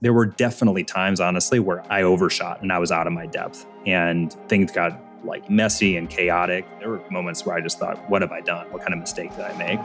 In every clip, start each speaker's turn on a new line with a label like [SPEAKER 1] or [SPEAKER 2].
[SPEAKER 1] There were definitely times, honestly, where I overshot and I was out of my depth and things got like messy and chaotic. There were moments where I just thought, what have I done? What kind of mistake did I make?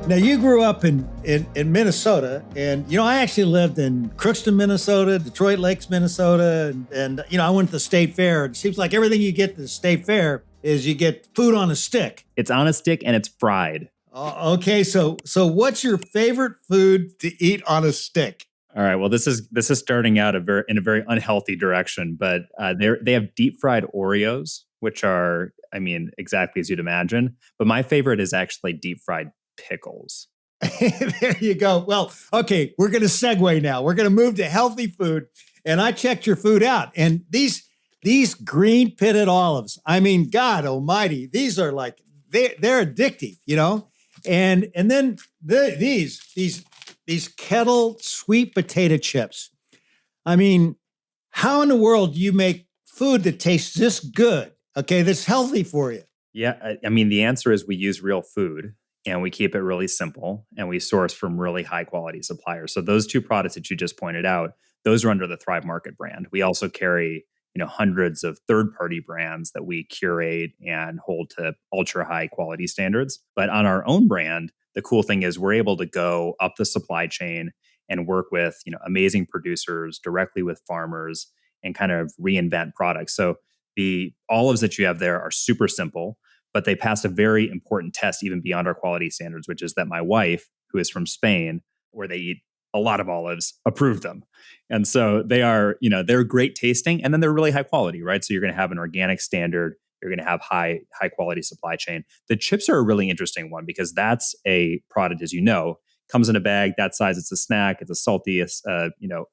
[SPEAKER 2] Now, you grew up in Minnesota, and, I actually lived in Crookston, Minnesota, Detroit Lakes, Minnesota, and I went to the state fair. It seems like everything you get at the state fair is you get food on a stick.
[SPEAKER 1] It's on a stick and it's fried.
[SPEAKER 2] Okay, so what's your favorite food to eat on a stick?
[SPEAKER 1] All right. Well, this is starting out in a very unhealthy direction, but they have deep fried Oreos, which are, exactly as you'd imagine. But my favorite is actually deep fried pickles.
[SPEAKER 2] There you go. Well, okay, we're going to segue now. We're going to move to healthy food, and I checked your food out, and these green pitted olives. God Almighty, these are like they're addictive, And then these kettle sweet potato chips. How in the world do you make food that tastes this good? Okay, that's healthy for you.
[SPEAKER 1] Yeah, the answer is we use real food and we keep it really simple and we source from really high quality suppliers. So those two products that you just pointed out, those are under the Thrive Market brand. We also carry hundreds of third-party brands that we curate and hold to ultra high quality standards. But on our own brand, the cool thing is we're able to go up the supply chain and work with amazing producers directly with farmers and kind of reinvent products. So the olives that you have there are super simple, but they passed a very important test even beyond our quality standards, which is that my wife, who is from Spain, where they eat a lot of olives, approved them. And so they are, they're great tasting and then they're really high quality, right? So you're going to have an organic standard. You're going to have high quality supply chain. The chips are a really interesting one because that's a product, as you know, comes in a bag that size. It's a snack. It's a salty,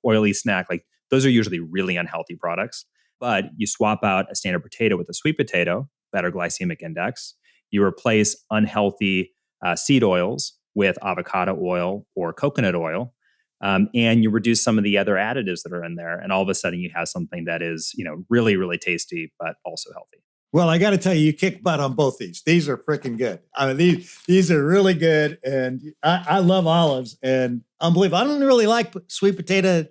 [SPEAKER 1] oily snack. Like those are usually really unhealthy products. But you swap out a standard potato with a sweet potato, better glycemic index. You replace unhealthy seed oils with avocado oil or coconut oil. And you reduce some of the other additives that are in there. And all of a sudden you have something that is, really, really tasty, but also healthy.
[SPEAKER 2] Well, I got to tell you kick butt on both these. These are freaking good. These are really good. And I love olives and unbelievable. I don't really like sweet potato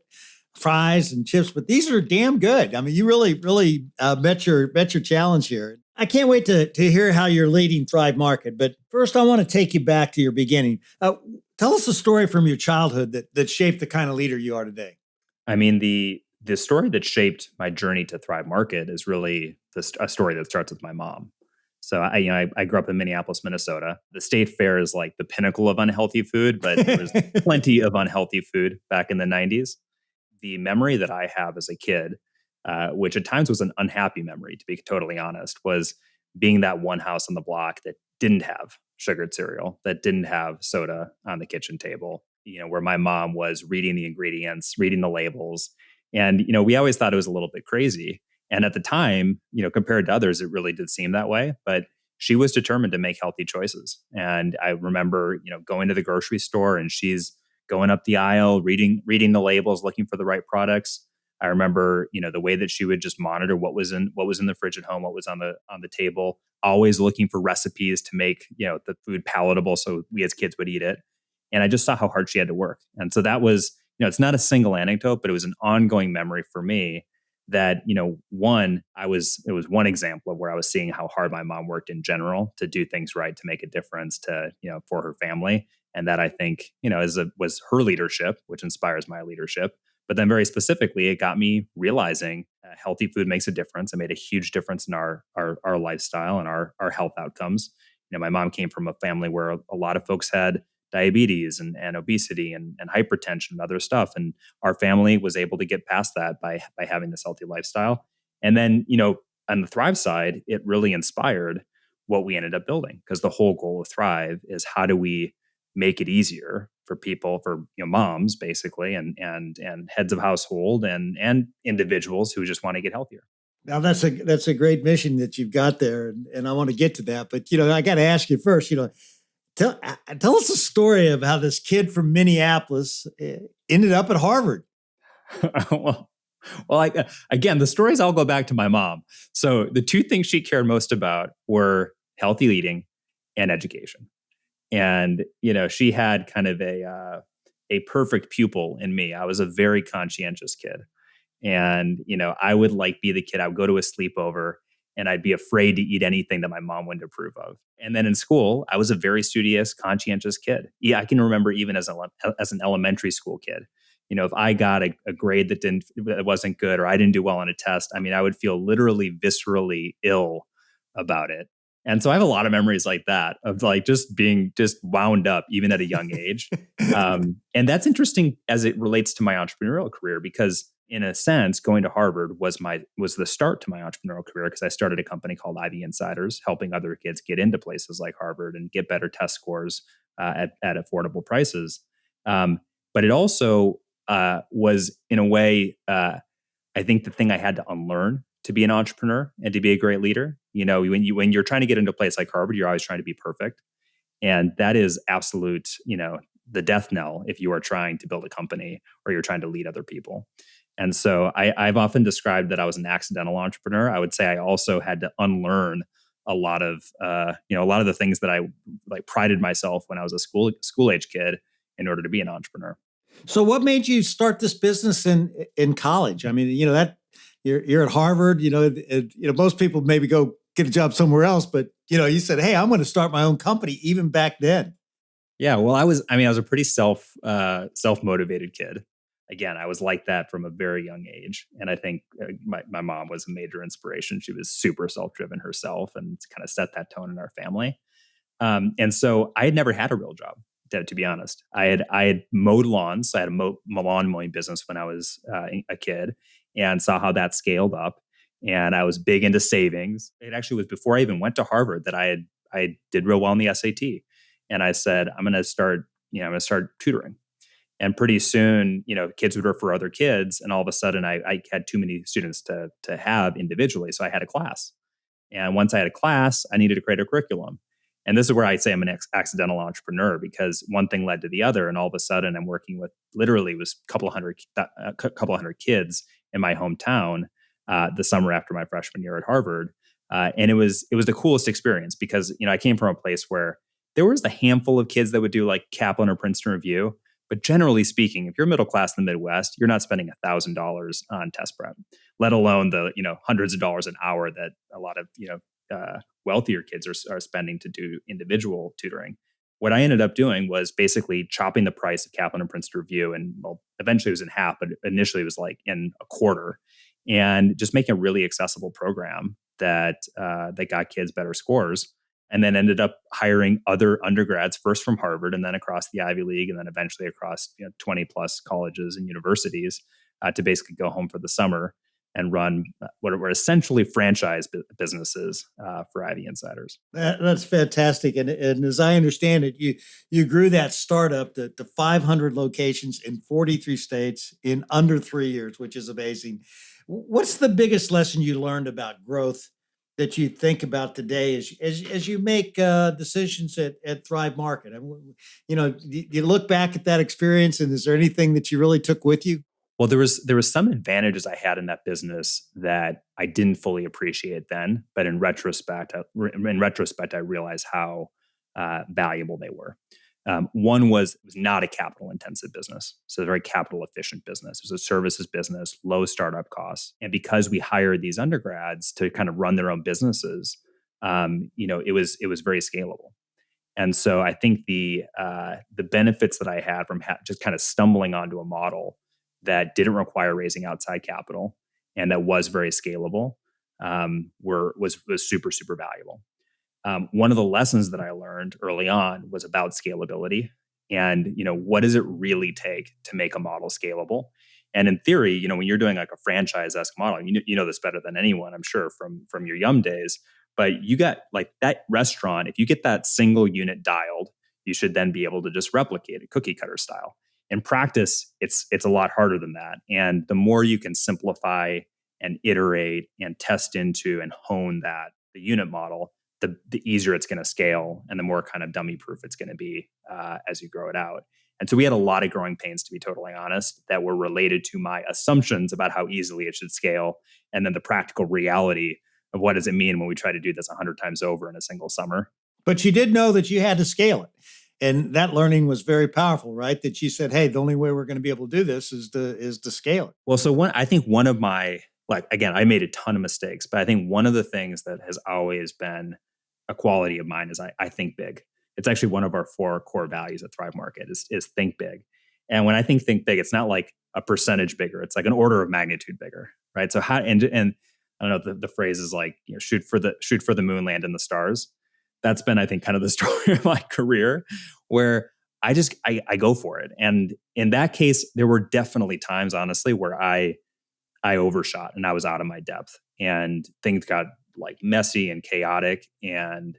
[SPEAKER 2] fries and chips, but these are damn good. You really, really met your challenge here. I can't wait to hear how you're leading Thrive Market. But first, I want to take you back to your beginning. Tell us a story from your childhood that shaped the kind of leader you are today.
[SPEAKER 1] The story that shaped my journey to Thrive Market is really a story that starts with my mom. So I grew up in Minneapolis, Minnesota. The state fair is like the pinnacle of unhealthy food, but there was plenty of unhealthy food back in the 90s. The memory that I have as a kid, which at times was an unhappy memory, to be totally honest, was being that one house on the block that didn't have sugared cereal, that didn't have soda on the kitchen table, where my mom was reading the ingredients, reading the labels. And, we always thought it was a little bit crazy. And at the time, compared to others, it really did seem that way. But she was determined to make healthy choices. And I remember, going to the grocery store and she's going up the aisle, reading the labels, looking for the right products. I remember, the way that she would just monitor what was in the fridge at home, what was on the table, always looking for recipes to make, the food palatable so we as kids would eat it. And I just saw how hard she had to work. And so that was, it's not a single anecdote, but it was an ongoing memory for me that, it was one example of where I was seeing how hard my mom worked in general to do things right, to make a difference to, for her family. And that I think, was her leadership, which inspires my leadership. But then very specifically, it got me realizing healthy food makes a difference. It made a huge difference in our lifestyle and our health outcomes. My mom came from a family where a lot of folks had diabetes and obesity and hypertension and other stuff. And our family was able to get past that by having this healthy lifestyle. And then, on the Thrive side, it really inspired what we ended up building, because the whole goal of Thrive is how do we make it easier for people, for moms basically, and heads of household and individuals who just want to get healthier.
[SPEAKER 2] Now that's a great mission that you've got there, and I want to get to that. But I got to ask you first. Tell us a story of how this kid from Minneapolis ended up at Harvard.
[SPEAKER 1] Well, again, the stories all go back to my mom. So the two things she cared most about were healthy eating and education. And, she had kind of a perfect pupil in me. I was a very conscientious kid. And, I would like be the kid. I would go to a sleepover and I'd be afraid to eat anything that my mom wouldn't approve of. And then in school, I was a very studious, conscientious kid. Yeah, I can remember even as an elementary school kid, if I got a grade that wasn't good or I didn't do well on a test, I mean, I would feel literally viscerally ill about it. And so I have a lot of memories like that of like just being just wound up even at a young age. And that's interesting as it relates to my entrepreneurial career because in a sense, going to Harvard was the start to my entrepreneurial career because I started a company called Ivy Insiders, helping other kids get into places like Harvard and get better test scores at affordable prices. But it also was, in a way, I think the thing I had to unlearn to be an entrepreneur and to be a great leader. When you're trying to get into a place like Harvard, you're always trying to be perfect, and that is absolute, the death knell if you are trying to build a company or you're trying to lead other people. And so I've often described that I was an accidental entrepreneur. I would say I also had to unlearn a lot of the things that I like prided myself when I was a school age kid in order to be an entrepreneur.
[SPEAKER 2] So what made you start this business in college? I mean, that you're at Harvard, most people maybe go get a job somewhere else, but you said, "Hey, I'm going to start my own company," even back then.
[SPEAKER 1] Yeah, well, I was a pretty self-motivated kid. Again, I was like that from a very young age. And I think my mom was a major inspiration. She was super self-driven herself and kind of set that tone in our family. And so I had never had a real job, to be honest. I had mowed lawns. I had a lawn mowing business when I was a kid and saw how that scaled up. And I was big into savings. It actually was before I even went to Harvard that I did real well in the SAT. And I said, I'm going to start tutoring. And pretty soon, kids would refer other kids. And all of a sudden I had too many students to have individually. So I had a class. And once I had a class, I needed to create a curriculum. And this is where I say I'm an accidental entrepreneur because one thing led to the other. And all of a sudden I'm working with literally was a couple hundred kids in my hometown the summer after my freshman year at Harvard. And it was the coolest experience because, I came from a place where there was a handful of kids that would do like Kaplan or Princeton Review. But generally speaking, if you're middle class in the Midwest, you're not spending $1,000 on test prep, let alone the hundreds of dollars an hour that a lot of wealthier kids are spending to do individual tutoring. What I ended up doing was basically chopping the price of Kaplan and Princeton Review, and eventually it was in half, but initially it was like in a quarter, and just making a really accessible program that got kids better scores and then ended up hiring other undergrads, first from Harvard and then across the Ivy League, and then eventually across 20 plus colleges and universities to basically go home for the summer and run what were essentially franchise businesses for Ivy Insiders.
[SPEAKER 2] That's fantastic. And as I understand it, you grew that startup to 500 locations in 43 states in under 3 years, which is amazing. What's the biggest lesson you learned about growth that you think about today as you make decisions at Thrive Market? You look back at that experience, and is there anything that you really took with you?
[SPEAKER 1] Well, there was some advantages I had in that business that I didn't fully appreciate then, but in retrospect, I realized how valuable they were. One was it was not a capital intensive business, so a very capital efficient business. It was a services business, low startup costs, and because we hired these undergrads to kind of run their own businesses, it was very scalable. And so I think the benefits that I had from just kind of stumbling onto a model that didn't require raising outside capital and that was very scalable was super super valuable. One of the lessons that I learned early on was about scalability and what does it really take to make a model scalable. And in theory, when you're doing like a franchise-esque model, you know this better than anyone, I'm sure, from your Yum days. But you got like that restaurant, if you get that single unit dialed, you should then be able to just replicate it cookie cutter style. In practice, it's a lot harder than that. And the more you can simplify and iterate and test into and hone the unit model, the easier it's going to scale and the more kind of dummy proof it's going to be as you grow it out. And so we had a lot of growing pains, to be totally honest, that were related to my assumptions about how easily it should scale. And then the practical reality of what does it mean when we try to do this 100 times over in a single summer.
[SPEAKER 2] But you did know that you had to scale it. And that learning was very powerful, right? That you said, hey, the only way we're going to be able to do this is to scale it.
[SPEAKER 1] Well, so I think one of my, like, again, I made a ton of mistakes, but I think one of the things that has always been a quality of mine is I think big. It's actually one of our 4 core values at Thrive Market is think big. And when I think big, it's not like a percentage bigger. It's like an order of magnitude bigger, right? So and I don't know, the phrase is like, shoot for the moon, land in the stars. That's been, I think, kind of the story of my career, where I go for it. And in that case, there were definitely times, honestly, where I overshot and I was out of my depth, and things got like messy and chaotic. And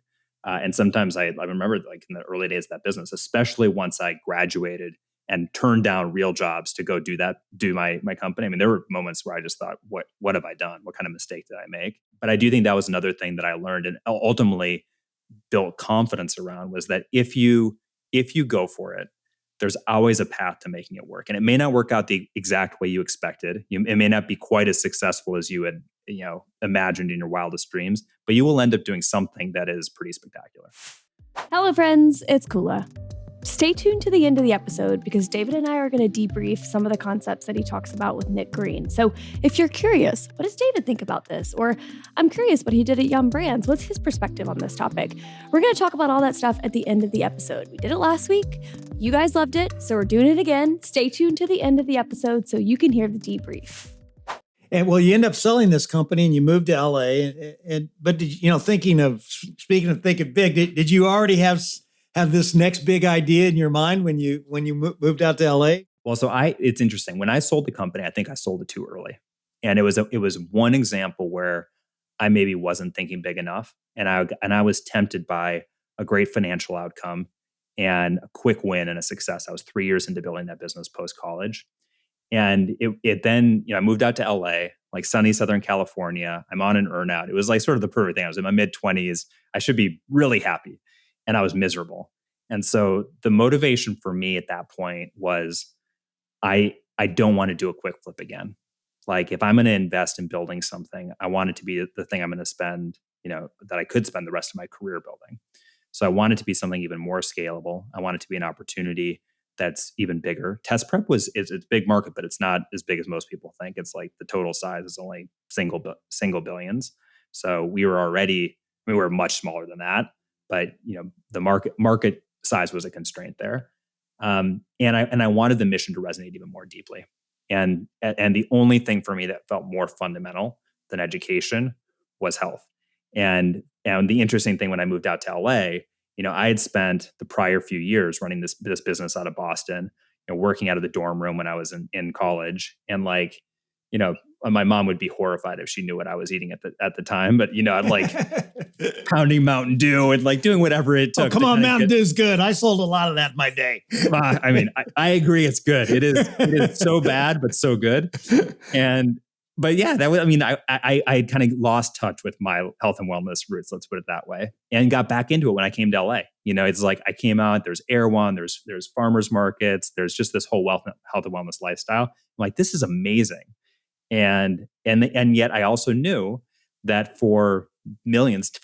[SPEAKER 1] sometimes I remember, like, in the early days of that business, especially once I graduated and turned down real jobs to go do my company. I mean, there were moments where I just thought, what have I done? What kind of mistake did I make? But I do think that was another thing that I learned and ultimately built confidence around, was that if you go for it, there's always a path to making it work. And it may not work out the exact way you expected. It may not be quite as successful as you had, imagined in your wildest dreams, but you will end up doing something that is pretty spectacular.
[SPEAKER 3] Hello, friends. It's Kula. Stay tuned to the end of the episode because David and I are going to debrief some of the concepts that he talks about with Nick Green. So if you're curious, what does David think about this? Or I'm curious what he did at Yum Brands. What's his perspective on this topic? We're going to talk about all that stuff at the end of the episode. We did it last week. You guys loved it, so we're doing it again. Stay tuned to the end of the episode so you can hear the debrief.
[SPEAKER 2] And well, you end up selling this company and you moved to LA. But did speaking of thinking big, did you already have this next big idea in your mind when you moved out to LA?
[SPEAKER 1] Well, so it's interesting. When I sold the company, I think I sold it too early. And it was one example where I maybe wasn't thinking big enough. And I was tempted by a great financial outcome and a quick win and a success. I was 3 years into building that business post-college. And it then, I moved out to LA, like sunny Southern California. I'm on an earnout. It was like sort of the perfect thing. I was in my mid-20s. I should be really happy. And I was miserable. And so the motivation for me at that point was I don't want to do a quick flip again. Like, if I'm going to invest in building something, I want it to be the thing I'm going to spend, that I could spend the rest of my career building. So I want it to be something even more scalable. I want it to be an opportunity that's even bigger. Test prep it's a big market, but it's not as big as most people think. It's like the total size is only single billions. So we were much smaller than that, but the market size was a constraint there. And I wanted the mission to resonate even more deeply. And the only thing for me that felt more fundamental than education was health. And the interesting thing, when I moved out to LA, I had spent the prior few years running this business out of Boston, working out of the dorm room when I was in college. And my mom would be horrified if she knew what I was eating at the time. But I'd like pounding Mountain Dew and like doing whatever it took.
[SPEAKER 2] Oh, come on, Mountain Dew's good. I sold a lot of that in my day.
[SPEAKER 1] I mean, I agree, it's good. It is so bad, but so good. But yeah, I kind of lost touch with my health and wellness roots, let's put it that way, and got back into it when I came to LA. It's like I came out, there's Erewhon, there's farmers markets, there's just this whole health and wellness lifestyle. I'm like, this is amazing. And yet I also knew that for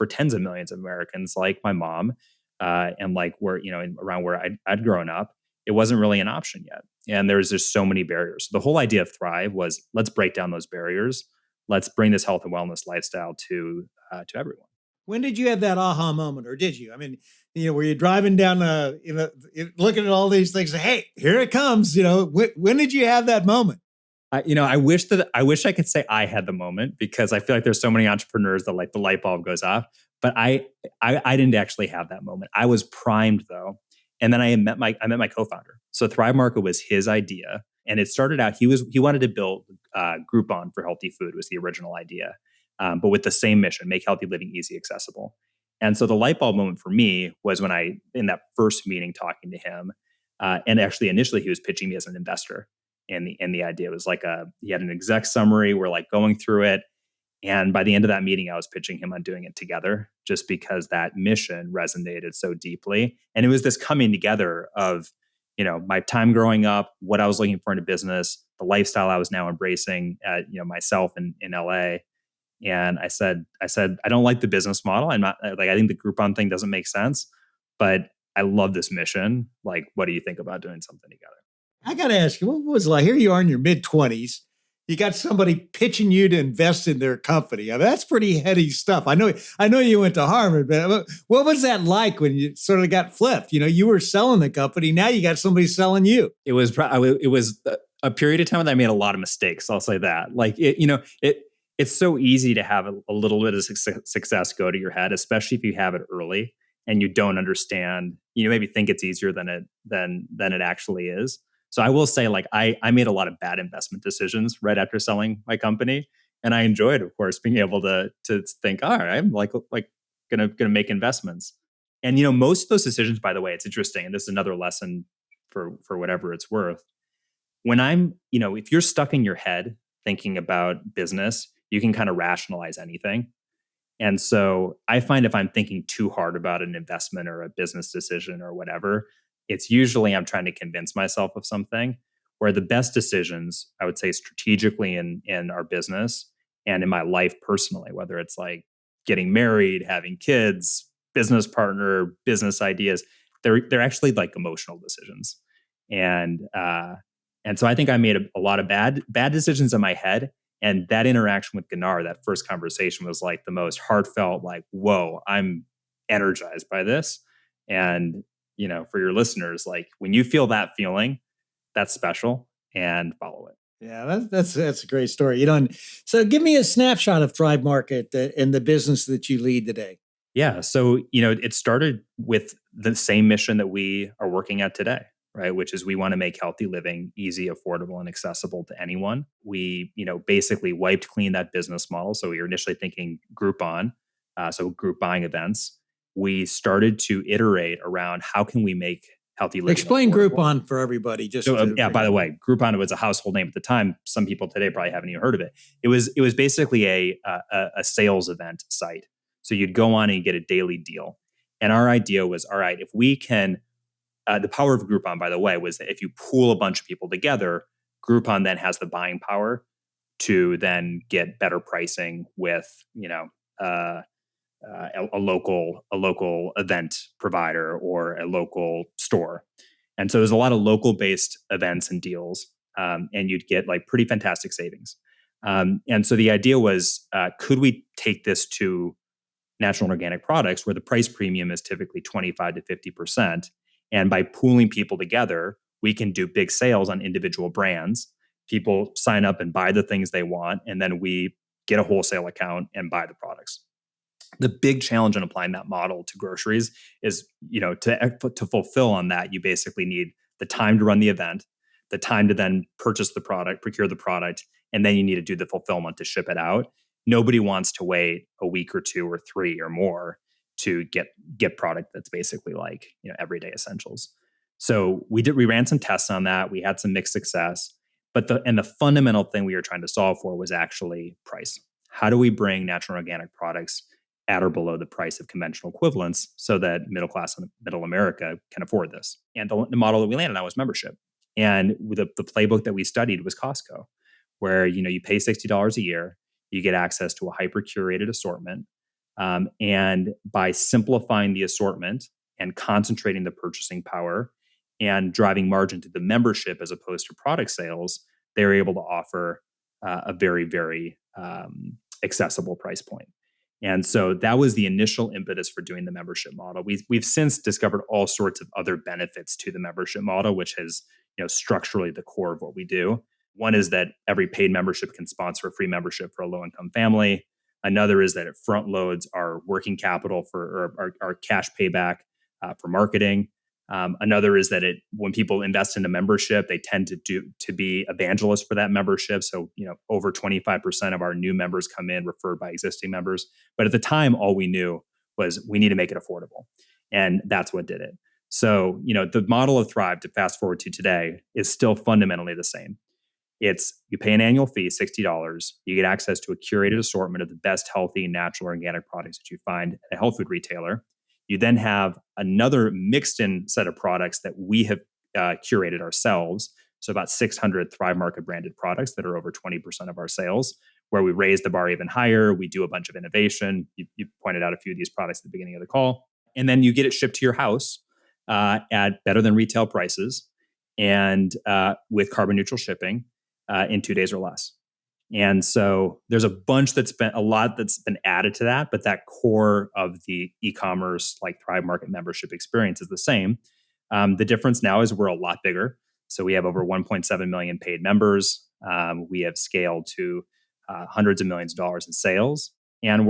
[SPEAKER 1] tens of millions of Americans like my mom, and like where, around where I'd grown up, it wasn't really an option yet. And there's just so many barriers. So the whole idea of Thrive was, let's break down those barriers. Let's bring this health and wellness lifestyle to everyone.
[SPEAKER 2] When did you have that aha moment, or did you? I mean, were you driving down, looking at all these things? Hey, here it comes. When did you have that moment?
[SPEAKER 1] I wish I could say I had the moment, because I feel like there's so many entrepreneurs that like the light bulb goes off. But I didn't actually have that moment. I was primed though. And then I met my co-founder. So Thrive Market was his idea. And it started out, he wanted to build Groupon for healthy food was the original idea. But with the same mission, make healthy living easy, accessible. And so the light bulb moment for me was when in that first meeting talking to him, and actually initially he was pitching me as an investor. And the idea was like he had an exec summary, we're like going through it. And by the end of that meeting, I was pitching him on doing it together, just because that mission resonated so deeply. And it was this coming together of, my time growing up, what I was looking for in a business, the lifestyle I was now embracing at, myself in LA. And I don't like the business model. I'm not like, I think the Groupon thing doesn't make sense, but I love this mission. Like, what do you think about doing something together?
[SPEAKER 2] I got to ask you, what was it like? Here you are in your mid-20s. You got somebody pitching you to invest in their company. I mean, that's pretty heady stuff. I know you went to Harvard, but what was that like when you sort of got flipped? You know, you were selling the company. Now you got somebody selling you.
[SPEAKER 1] It was a period of time that I made a lot of mistakes. I'll say that. Like it's so easy to have a little bit of success go to your head, especially if you have it early and you don't understand. You maybe think it's easier than it actually is. So I will say, like, I made a lot of bad investment decisions right after selling my company, and I enjoyed, of course, being able to think, all right, I'm like gonna make investments. And most of those decisions, by the way, it's interesting, and this is another lesson for whatever it's worth. When if you're stuck in your head thinking about business, you can kind of rationalize anything. And so I find if I'm thinking too hard about an investment or a business decision or whatever, it's usually I'm trying to convince myself of something. Where the best decisions, I would say, strategically in our business and in my life personally, whether it's like getting married, having kids, business partner, business ideas, they're actually like emotional decisions. And so I think I made a lot of bad decisions in my head. And that interaction with Gunnar, that first conversation, was like the most heartfelt, like, whoa, I'm energized by this. And, for your listeners, like when you feel that feeling, that's special, and follow it.
[SPEAKER 2] Yeah, that's a great story. And so give me a snapshot of Thrive Market and the business that you lead today.
[SPEAKER 1] Yeah. So, it started with the same mission that we are working at today, right? Which is we want to make healthy living easy, affordable, and accessible to anyone. We, basically wiped clean that business model. So we were initially thinking Groupon, so group buying events. We started to iterate around how can we make healthy living.
[SPEAKER 2] Explain
[SPEAKER 1] affordable.
[SPEAKER 2] Groupon for everybody.
[SPEAKER 1] By the way, Groupon was a household name at the time. Some people today probably haven't even heard of it. It was basically a sales event site. So you'd go on and get a daily deal. And our idea was, all right, if we can, the power of Groupon, by the way, was that if you pool a bunch of people together, Groupon then has the buying power to then get better pricing with, a local event provider or a local store. And so there's a lot of local based events and deals, and you'd get like pretty fantastic savings. And so the idea was, could we take this to natural and organic products where the price premium is typically 25 to 50%. And by pooling people together, we can do big sales on individual brands. People sign up and buy the things they want, and then we get a wholesale account and buy the products. The big challenge in applying that model to groceries is, to fulfill on that, you basically need the time to run the event, the time to then purchase the product, procure the product, and then you need to do the fulfillment to ship it out. Nobody wants to wait a week or two or three or more to get product that's basically like, everyday essentials. So we ran some tests on that. We had some mixed success, but the fundamental thing we were trying to solve for was actually price. How do we bring natural and organic products at or below the price of conventional equivalents so that middle class and middle America can afford this? And the model that we landed on was membership. And the playbook that we studied was Costco, where you pay $60 a year, you get access to a hyper curated assortment. And by simplifying the assortment and concentrating the purchasing power and driving margin to the membership as opposed to product sales, they were able to offer a very, very accessible price point. And so that was the initial impetus for doing the membership model. We've since discovered all sorts of other benefits to the membership model, which is structurally the core of what we do. One is that every paid membership can sponsor a free membership for a low-income family. Another is that it front loads our working capital for our cash payback for marketing. Another is that when people invest in a membership, they tend to be evangelists for that membership. So, over 25% of our new members come in referred by existing members. But at the time, all we knew was we need to make it affordable. And that's what did it. So, the model of Thrive, to fast forward to today, is still fundamentally the same. It's you pay an annual fee, $60. You get access to a curated assortment of the best healthy, natural, organic products that you find at a health food retailer. You then have another mixed in set of products that we have curated ourselves. So about 600 Thrive Market branded products that are over 20% of our sales, where we raise the bar even higher. We do a bunch of innovation. You pointed out a few of these products at the beginning of the call. And then you get it shipped to your house at better than retail prices and with carbon neutral shipping in 2 days or less. And so there's a lot that's been added to that, but that core of the e-commerce like Thrive Market membership experience is the same. The difference now is we're a lot bigger. So we have over 1.7 million paid members. We have scaled to hundreds of millions of dollars in sales. And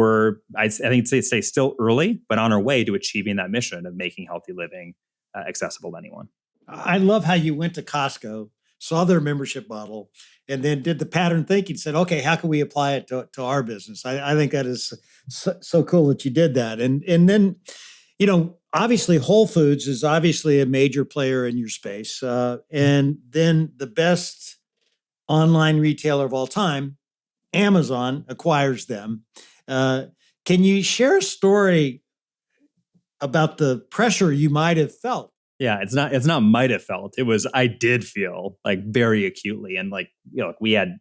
[SPEAKER 1] I think it's still early, but on our way to achieving that mission of making healthy living accessible to anyone.
[SPEAKER 2] I love how you went to Costco, saw their membership model, and then did the pattern thinking, said, okay, how can we apply it to our business? I think that is so cool that you did that. And then, obviously Whole Foods is obviously a major player in your space. And then the best online retailer of all time, Amazon, acquires them. Can you share a story about the pressure you might have felt?
[SPEAKER 1] Yeah, it's not might have felt. It was, I did feel like very acutely. And we had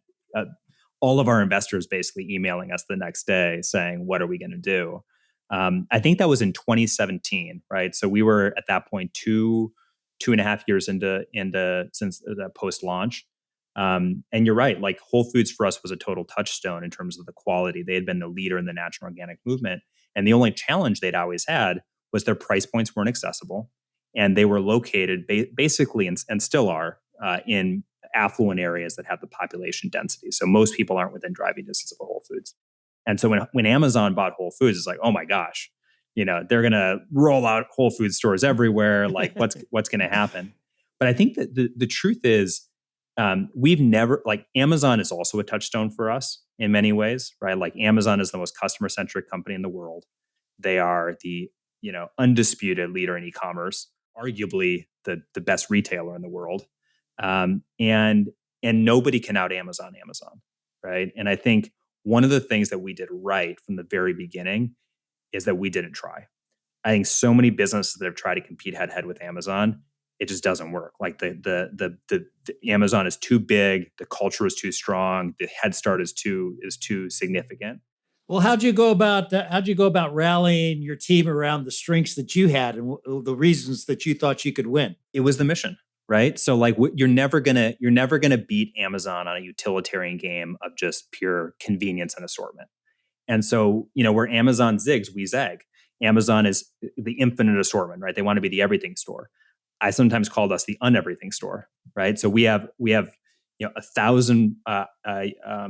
[SPEAKER 1] all of our investors basically emailing us the next day saying, what are we going to do? I think that was in 2017, right? So we were at that point two and a half years into since the post launch. And you're right, like Whole Foods for us was a total touchstone in terms of the quality. They had been the leader in the natural organic movement. And the only challenge they'd always had was their price points weren't accessible. And they were located basically and still are in affluent areas that have the population density. So most people aren't within driving distance of a Whole Foods. And so when Amazon bought Whole Foods, it's like, oh my gosh, they're going to roll out Whole Foods stores everywhere. Like what's going to happen? But I think that the truth is we've never, Amazon is also a touchstone for us in many ways, right? Like Amazon is the most customer-centric company in the world. They are the undisputed leader in e-commerce, arguably the best retailer in the world. And nobody can out Amazon, right? And I think one of the things that we did right from the very beginning is that we didn't try. I think so many businesses that have tried to compete head to head with Amazon, it just doesn't work. Like the Amazon is too big, the culture is too strong, the head start is too significant.
[SPEAKER 2] Well, how'd you go about rallying your team around the strengths that you had and the reasons that you thought you could win?
[SPEAKER 1] It was the mission, right? So you're never gonna beat Amazon on a utilitarian game of just pure convenience and assortment. And so where Amazon zigs, we zag. Amazon is the infinite assortment, right? They want to be the everything store. I sometimes called us the uneverything store, right? So we have 1,000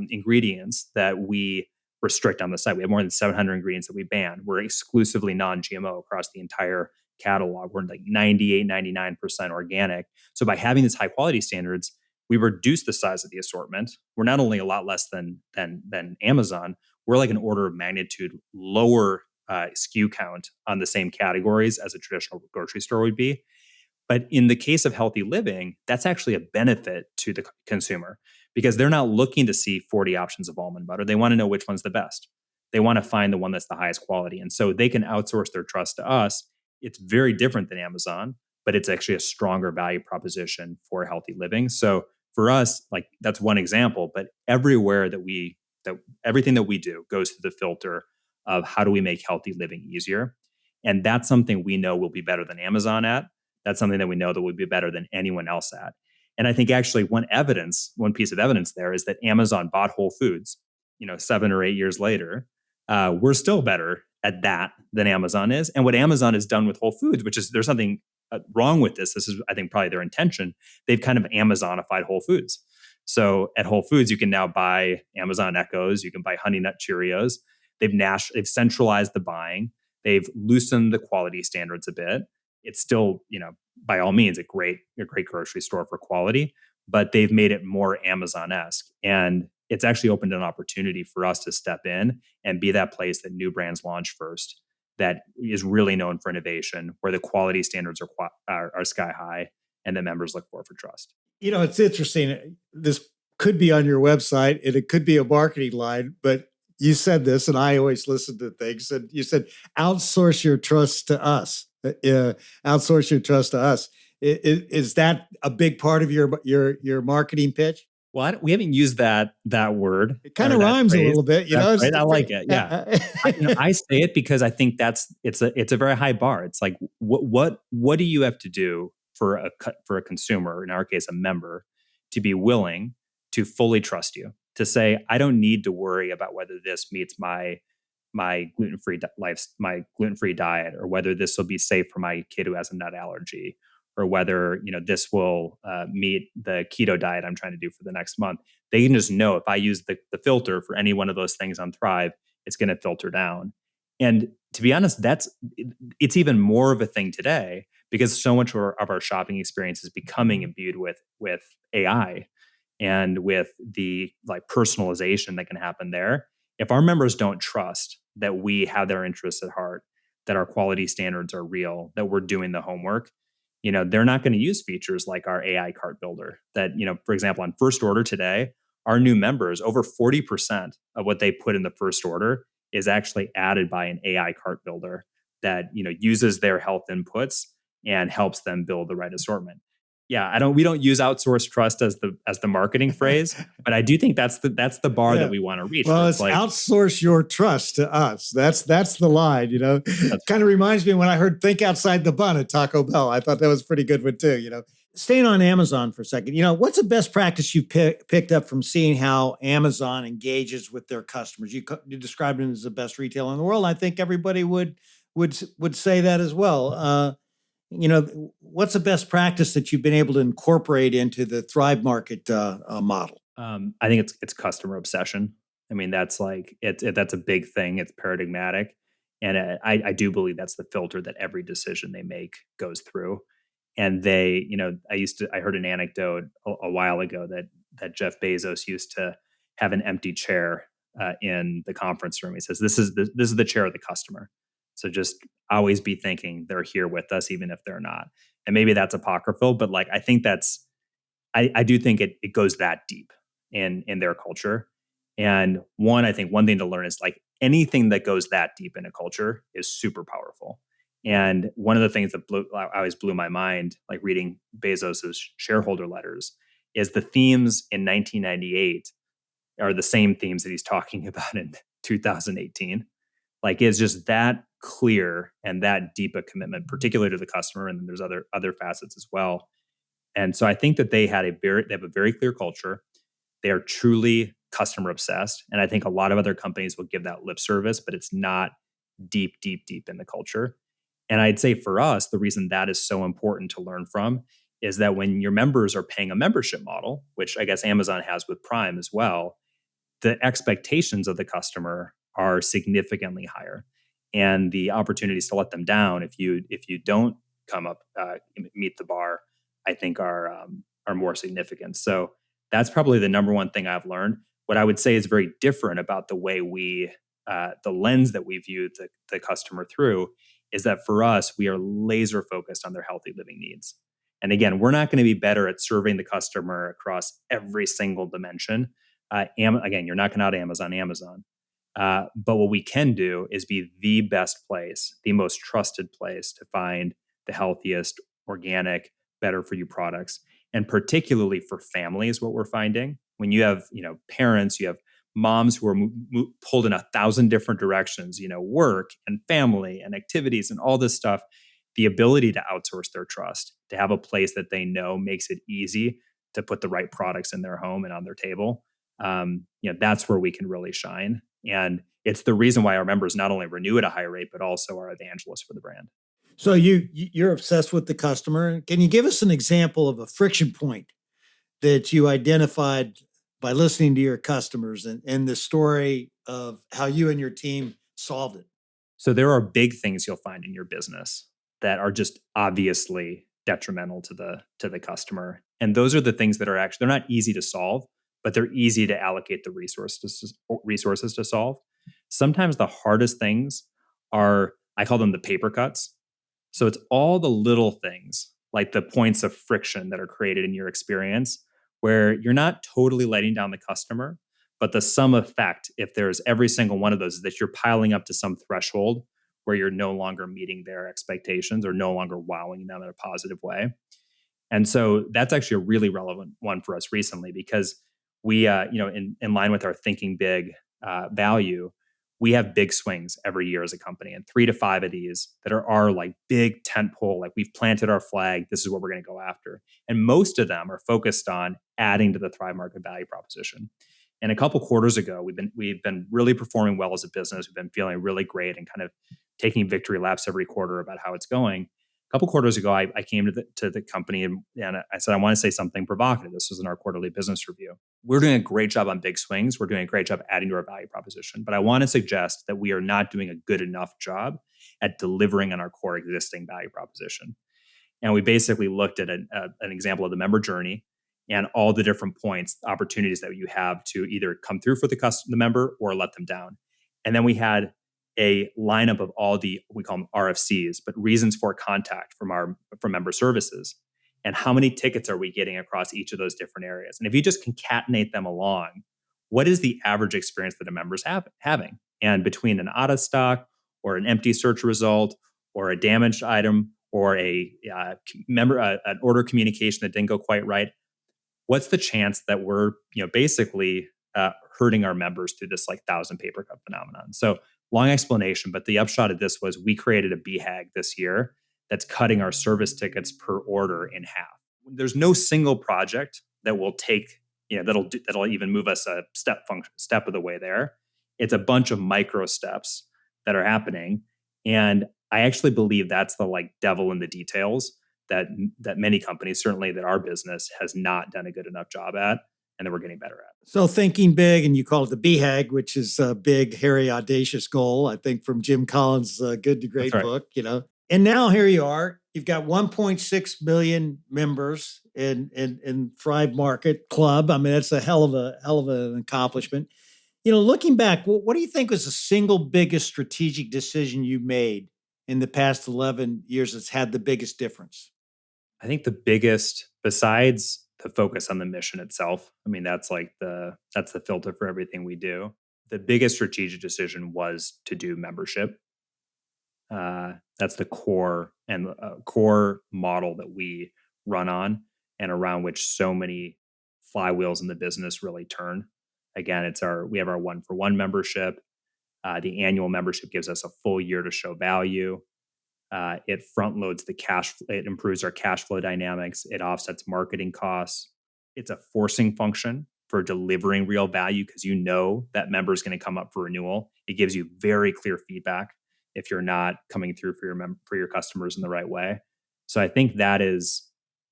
[SPEAKER 1] ingredients that we restrict on the site. We have more than 700 ingredients that we ban. We're exclusively non-GMO across the entire catalog. We're like 98, 99% organic. So by having these high quality standards, we reduce the size of the assortment. We're not only a lot less than Amazon, we're like an order of magnitude lower SKU count on the same categories as a traditional grocery store would be. But in the case of healthy living, that's actually a benefit to the consumer because they're not looking to see 40 options of almond butter. They want to know which one's the best. They want to find the one that's the highest quality. And so they can outsource their trust to us. It's very different than Amazon, but it's actually a stronger value proposition for healthy living. So for us, that's one example, but everywhere everything that we do goes through the filter of how do we make healthy living easier? And that's something we know we'll be better than Amazon at. That's something that we know that we'll be better than anyone else at. And I think actually one piece of evidence there is that Amazon bought Whole Foods, 7 or 8 years later. We're still better at that than Amazon is. And what Amazon has done with Whole Foods, which is there's something wrong with this. This is, I think, probably their intention. They've kind of Amazonified Whole Foods. So at Whole Foods, you can now buy Amazon Echoes, you can buy Honey Nut Cheerios. They've centralized the buying. They've loosened the quality standards a bit. It's still, by all means, a great grocery store for quality, but they've made it more Amazon-esque. And it's actually opened an opportunity for us to step in and be that place that new brands launch first, that is really known for innovation, where the quality standards are sky high and the members look for trust.
[SPEAKER 2] It's interesting. This could be on your website and it could be a marketing line, but you said this, and I always listen to things, and you said, outsource your trust to us. Outsource your trust to us. Is that a big part of your marketing pitch?
[SPEAKER 1] Well, we haven't used that word.
[SPEAKER 2] It kind
[SPEAKER 1] Or
[SPEAKER 2] of
[SPEAKER 1] that
[SPEAKER 2] rhymes a
[SPEAKER 1] phrase.
[SPEAKER 2] little bit,
[SPEAKER 1] That's right. I like it. Yeah. I say it because I think it's a very high bar. It's like what do you have to do for a consumer, in our case a member, to be willing to fully trust you, to say I don't need to worry about whether this meets my gluten-free diet, or whether this will be safe for my kid who has a nut allergy, or whether this will meet the keto diet I'm trying to do for the next month. They can just know if I use the filter for any one of those things on Thrive, it's going to filter down. And to be honest, it's even more of a thing today because so much of our shopping experience is becoming imbued with AI and with the like personalization that can happen there. If our members don't trust that we have their interests at heart, that our quality standards are real, that we're doing the homework, they're not going to use features like our AI cart builder that, for example, on first order today, our new members, over 40% of what they put in the first order is actually added by an AI cart builder that, uses their health inputs and helps them build the right assortment. Yeah, we don't use outsourced trust as the marketing phrase, but I do think that's the bar that we want to reach.
[SPEAKER 2] Well, it's like, outsource your trust to us. That's the line, Kind of reminds me when I heard think outside the bun at Taco Bell. I thought that was a pretty good one too, Staying on Amazon for a second, what's the best practice you picked up from seeing how Amazon engages with their customers? You described them as the best retailer in the world. I think everybody would say that as well. What's the best practice that you've been able to incorporate into the Thrive Market model?
[SPEAKER 1] I think it's customer obsession. I mean, that's that's a big thing. It's paradigmatic, and I do believe that's the filter that every decision they make goes through. And they, I heard an anecdote a while ago that Jeff Bezos used to have an empty chair in the conference room. He says, "This is the chair of the customer." So just always be thinking they're here with us, even if they're not. And maybe that's apocryphal, but I think I do think it goes that deep in their culture. And I think one thing to learn is anything that goes that deep in a culture is super powerful. And one of the things that always blew my mind, reading Bezos's shareholder letters, is the themes in 1998 are the same themes that he's talking about in 2018. It's just that clear and that deep a commitment, particularly to the customer. And then there's other facets as well. And so I think that they have a very clear culture. They are truly customer obsessed. And I think a lot of other companies will give that lip service, but it's not deep in the culture. And I'd say for us, the reason that is so important to learn from is that when your members are paying a membership model, which I guess Amazon has with Prime as well, the expectations of the customer are significantly higher. And the opportunities to let them down if you don't come up, meet the bar, I think are more significant. So that's probably the number one thing I've learned. What I would say is very different about the way the lens that we view the customer through is that for us, we are laser focused on their healthy living needs. And again, we're not going to be better at serving the customer across every single dimension. Again, you're not going to out Amazon. But what we can do is be the best place, the most trusted place to find the healthiest, organic, better for you products. And particularly for families, what we're finding, when you have parents, you have moms who are pulled in 1,000 different directions, work and family and activities and all this stuff, the ability to outsource their trust, to have a place that they know makes it easy to put the right products in their home and on their table. That's where we can really shine. And it's the reason why our members not only renew at a higher rate, but also are evangelists for the brand.
[SPEAKER 2] So you're obsessed with the customer. Can you give us an example of a friction point that you identified by listening to your customers and the story of how you and your team solved it?
[SPEAKER 1] So there are big things you'll find in your business that are just obviously detrimental to the customer. And those are the things that they're not easy to solve, but they're easy to allocate the resources to solve. Sometimes the hardest things are, I call them the paper cuts. So it's all the little things, like the points of friction that are created in your experience, where you're not totally letting down the customer, but the sum effect, if there's every single one of those, is that you're piling up to some threshold where you're no longer meeting their expectations or no longer wowing them in a positive way. And so that's actually a really relevant one for us recently, because we, in line with our thinking big value, we have big swings every year as a company, and 3 to 5 of these that are like big tentpole, like we've planted our flag. This is what we're going to go after, and most of them are focused on adding to the Thrive Market value proposition. And a couple quarters ago, we've been really performing well as a business. We've been feeling really great and kind of taking victory laps every quarter about how it's going. A couple quarters ago, I came to the company and I said, I want to say something provocative. This was in our quarterly business review. We're doing a great job on big swings. We're doing a great job adding to our value proposition. But I want to suggest that we are not doing a good enough job at delivering on our core existing value proposition. And we basically looked at an example of the member journey and all the different points, opportunities that you have to either come through for the member or let them down. And then we had a lineup of all we call them RFCs, but reasons for contact from member services. And how many tickets are we getting across each of those different areas? And if you just concatenate them along, what is the average experience that a member's having? And between an out of stock or an empty search result or a damaged item or an order communication that didn't go quite right, what's the chance that we're basically hurting our members through this like 1,000 paper cup phenomenon? So long explanation, but the upshot of this was we created a BHAG this year that's cutting our service tickets per order in half. There's no single project that will take, that'll even move us a step of the way there. It's a bunch of micro steps that are happening. And I actually believe that's the like devil in the details that many companies, certainly that our business has not done a good enough job at, and that we're getting better at.
[SPEAKER 2] So thinking big, and you call it the BHAG, which is a big, hairy, audacious goal, I think from Jim Collins' Good to Great book, And now here you are, you've got 1.6 million members in Thrive Market Club. I mean, that's a hell of an accomplishment. Looking back, what do you think was the single biggest strategic decision you made in the past 11 years that's had the biggest difference?
[SPEAKER 1] I think the biggest, besides the focus on the mission itself, I mean, that's the filter for everything we do. The biggest strategic decision was to do membership. That's the core model that we run on and around which so many flywheels in the business really turn. Again, we have our 1-for-1 membership. The annual membership gives us a full year to show value. It front loads the cash. It improves our cash flow dynamics. It offsets marketing costs. It's a forcing function for delivering real value because that member is going to come up for renewal. It gives you very clear feedback if you're not coming through for your customers in the right way. So I think that is,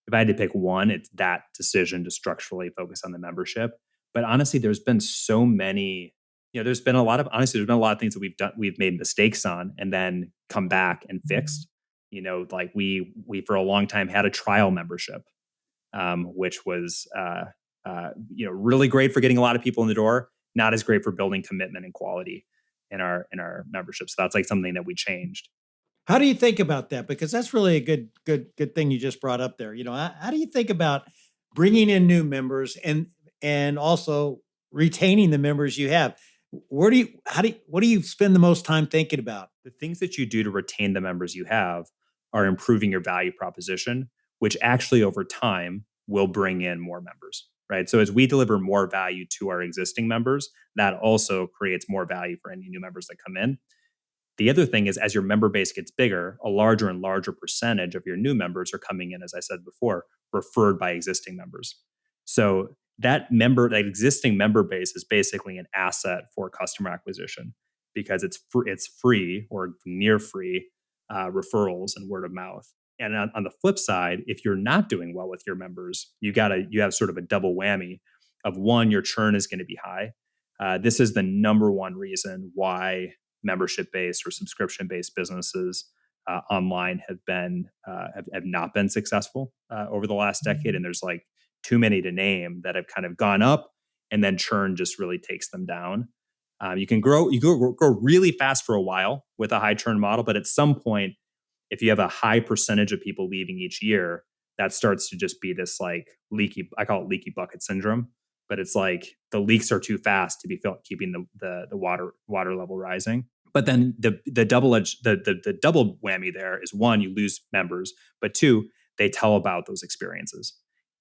[SPEAKER 1] if I had to pick one, it's that decision to structurally focus on the membership. But honestly, there's been so many. There's been a lot of things that we've done. We've made mistakes on and then come back and fixed. Like we for a long time had a trial membership, which was really great for getting a lot of people in the door. Not as great for building commitment and quality in our membership. So that's like something that we changed.
[SPEAKER 2] How do you think about that? Because that's really a good thing you just brought up there. How do you think about bringing in new members and also retaining the members you have? What do you spend the most time thinking about?
[SPEAKER 1] The things that you do to retain the members you have are improving your value proposition, which actually over time will bring in more members, right? So as we deliver more value to our existing members, that also creates more value for any new members that come in. The other thing is, as your member base gets bigger, a larger and larger percentage of your new members are coming in, as I said before, referred by existing members. So that existing member base is basically an asset for customer acquisition because it's free or near free referrals and word of mouth. And on the flip side, if you're not doing well with your members, you have sort of a double whammy of one, your churn is going to be high. This is the number one reason why membership-based or subscription-based businesses online have not been successful over the last decade. And there's like too many to name that have kind of gone up, and then churn just really takes them down. You can grow really fast for a while with a high churn model, but at some point, if you have a high percentage of people leaving each year, that starts to just be this like I call it leaky bucket syndrome, but it's like the leaks are too fast to be keeping the water level rising. But then the double whammy there is one, you lose members, but two, they tell about those experiences.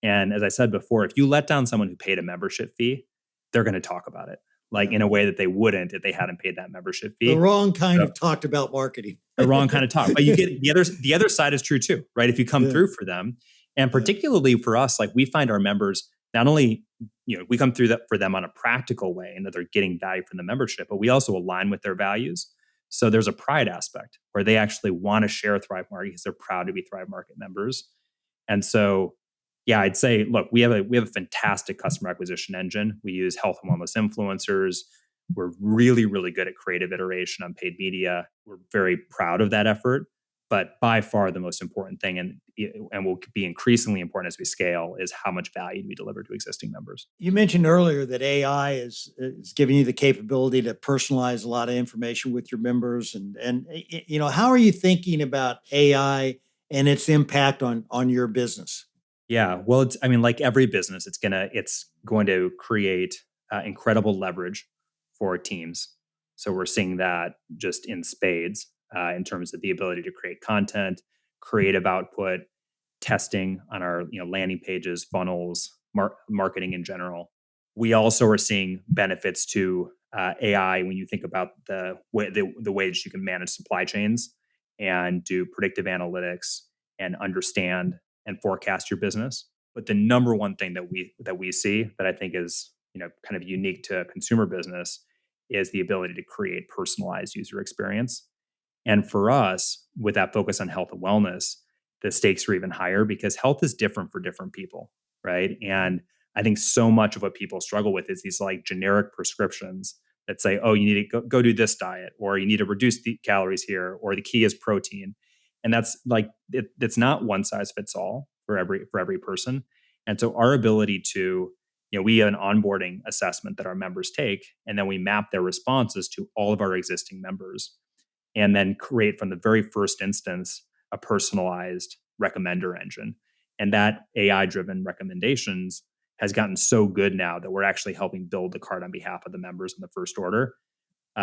[SPEAKER 1] And as I said before, if you let down someone who paid a membership fee, they're going to talk about it like in a way that they wouldn't if they hadn't paid that membership fee.
[SPEAKER 2] The wrong kind of talked about marketing.
[SPEAKER 1] The wrong kind of talk. But you get the other side is true too, right? If you come through for them, and particularly for us, like we find our members not only, we come through that for them on a practical way and that they're getting value from the membership, but we also align with their values. So there's a pride aspect where they actually want to share Thrive Market because they're proud to be Thrive Market members. And so, yeah, I'd say, look, we have a fantastic customer acquisition engine. We use health and wellness influencers. We're really, really good at creative iteration on paid media. We're very proud of that effort. But by far the most important thing, and will be increasingly important as we scale, is how much value we deliver to existing members.
[SPEAKER 2] You mentioned earlier that AI is giving you the capability to personalize a lot of information with your members. And how are you thinking about AI and its impact on your business?
[SPEAKER 1] Yeah, well, like every business, it's going to create incredible leverage for teams. So we're seeing that just in spades in terms of the ability to create content, creative output, testing on our landing pages, funnels, marketing in general. We also are seeing benefits to AI when you think about the way that you can manage supply chains and do predictive analytics and understand and forecast your business. But the number one thing that we see that I think is kind of unique to a consumer business is the ability to create personalized user experience. And for us, with that focus on health and wellness, the stakes are even higher because health is different for different people, right? And I think so much of what people struggle with is these like generic prescriptions that say, oh, you need to go do this diet, or you need to reduce the calories here, or the key is protein. And that's like, it's not one size fits all for every person. And so our ability to, we have an onboarding assessment that our members take, and then we map their responses to all of our existing members, and then create from the very first instance a personalized recommender engine. And that AI-driven recommendations has gotten so good now that we're actually helping build the cart on behalf of the members in the first order.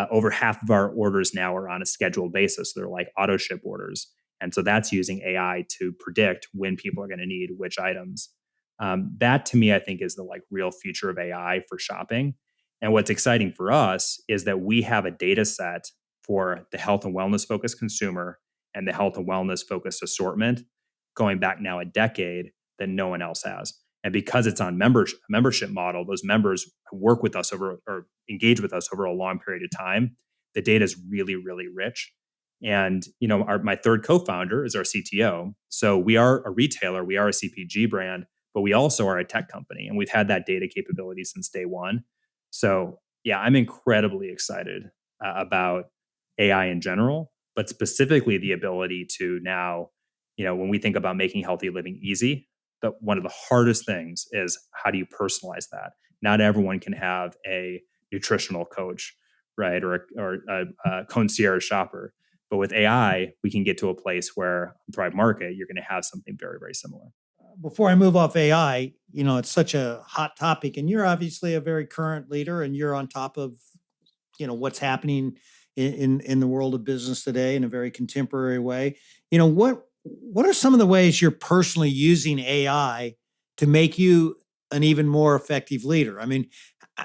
[SPEAKER 1] Over half of our orders now are on a scheduled basis. They're like auto ship orders. And so that's using AI to predict when people are going to need which items. That to me, I think, is the like real future of AI for shopping. And what's exciting for us is that we have a data set for the health and wellness focused consumer and the health and wellness focused assortment going back now a decade that no one else has. And because it's on membership model, those members work with us or engage with us over a long period of time. The data is really, really rich. And my third co-founder is our CTO. So we are a retailer, we are a CPG brand, but we also are a tech company, and we've had that data capability since day one. So yeah, I'm incredibly excited about AI in general, but specifically the ability to now, when we think about making healthy living easy, one of the hardest things is how do you personalize that? Not everyone can have a nutritional coach, right, or a concierge shopper. But with AI, we can get to a place where on Thrive Market, you're going to have something very, very similar.
[SPEAKER 2] Before I move off AI, it's such a hot topic, and you're obviously a very current leader, and you're on top of, what's happening in the world of business today in a very contemporary way. What are some of the ways you're personally using AI to make you an even more effective leader? I mean,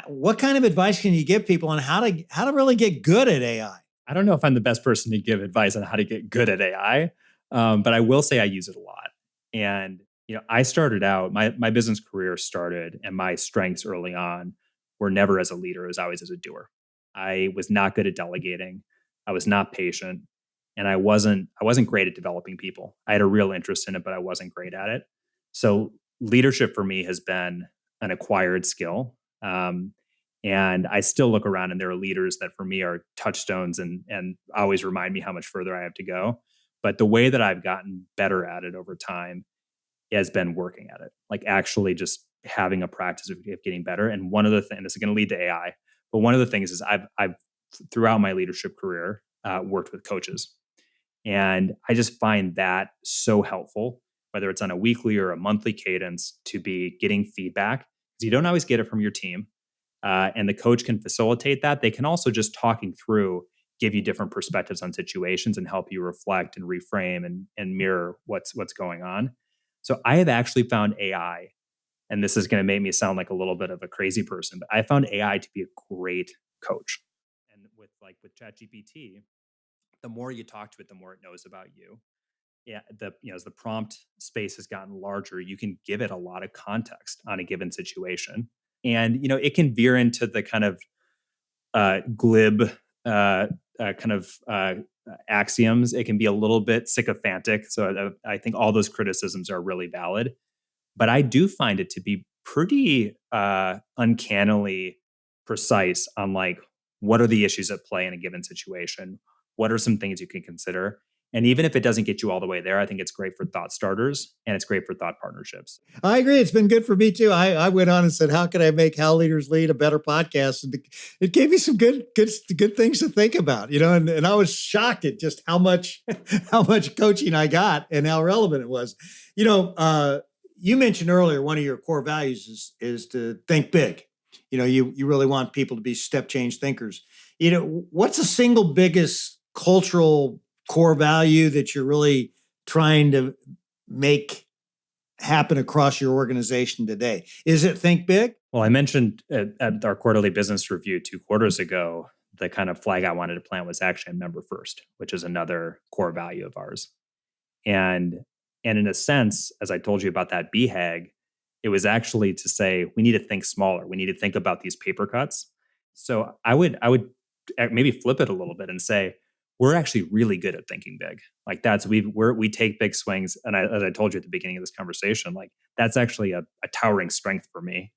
[SPEAKER 2] what kind of advice can you give people on how to really get good at AI?
[SPEAKER 1] I don't know if I'm the best person to give advice on how to get good at AI, but I will say I use it a lot. And I started out, my business career started, and my strengths early on were never as a leader, it was always as a doer. I was not good at delegating. I was not patient. And I wasn't great at developing people. I had a real interest in it, but I wasn't great at it. So leadership for me has been an acquired skill. And I still look around and there are leaders that for me are touchstones and always remind me how much further I have to go. But the way that I've gotten better at it over time has been working at it, like actually just having a practice of getting better. And one of the things, this is going to lead to AI, but one of the things is I've throughout my leadership career worked with coaches. And I just find that so helpful, whether it's on a weekly or a monthly cadence, to be getting feedback, because you don't always get it from your team. And the coach can facilitate that. They can also just talking through, give you different perspectives on situations and help you reflect and reframe and mirror what's going on. So I have actually found AI and this is going to make me sound like a little bit of a crazy person, but I found AI to be a great coach. And with ChatGPT, the more you talk to it, the more it knows about you. Yeah, as the prompt space has gotten larger, you can give it a lot of context on a given situation, and it can veer into the kind of glib kind of axioms. It can be a little bit sycophantic. So I think all those criticisms are really valid. But I do find it to be pretty uncannily precise on like what are the issues at play in a given situation? What are some things you can consider? And even if it doesn't get you all the way there, I think it's great for thought starters and it's great for thought partnerships.
[SPEAKER 2] I agree. It's been good for me too. I went on and said, how can I make How Leaders Lead a better podcast? And it gave me some good things to think about, and I was shocked at just how much coaching I got and how relevant it was. You mentioned earlier, one of your core values is to think big. You really want people to be step change thinkers. What's the single biggest cultural core value that you're really trying to make happen across your organization today? Is it think big?
[SPEAKER 1] Well, I mentioned at our quarterly business review 2 quarters ago, the kind of flag I wanted to plant was actually member first, which is another core value of ours. And in a sense, as I told you about that BHAG, it was actually to say we need to think smaller. We need to think about these paper cuts. So I would maybe flip it a little bit and say we're actually really good at thinking big. Like we take big swings. And as I told you at the beginning of this conversation, like that's actually a towering strength for me.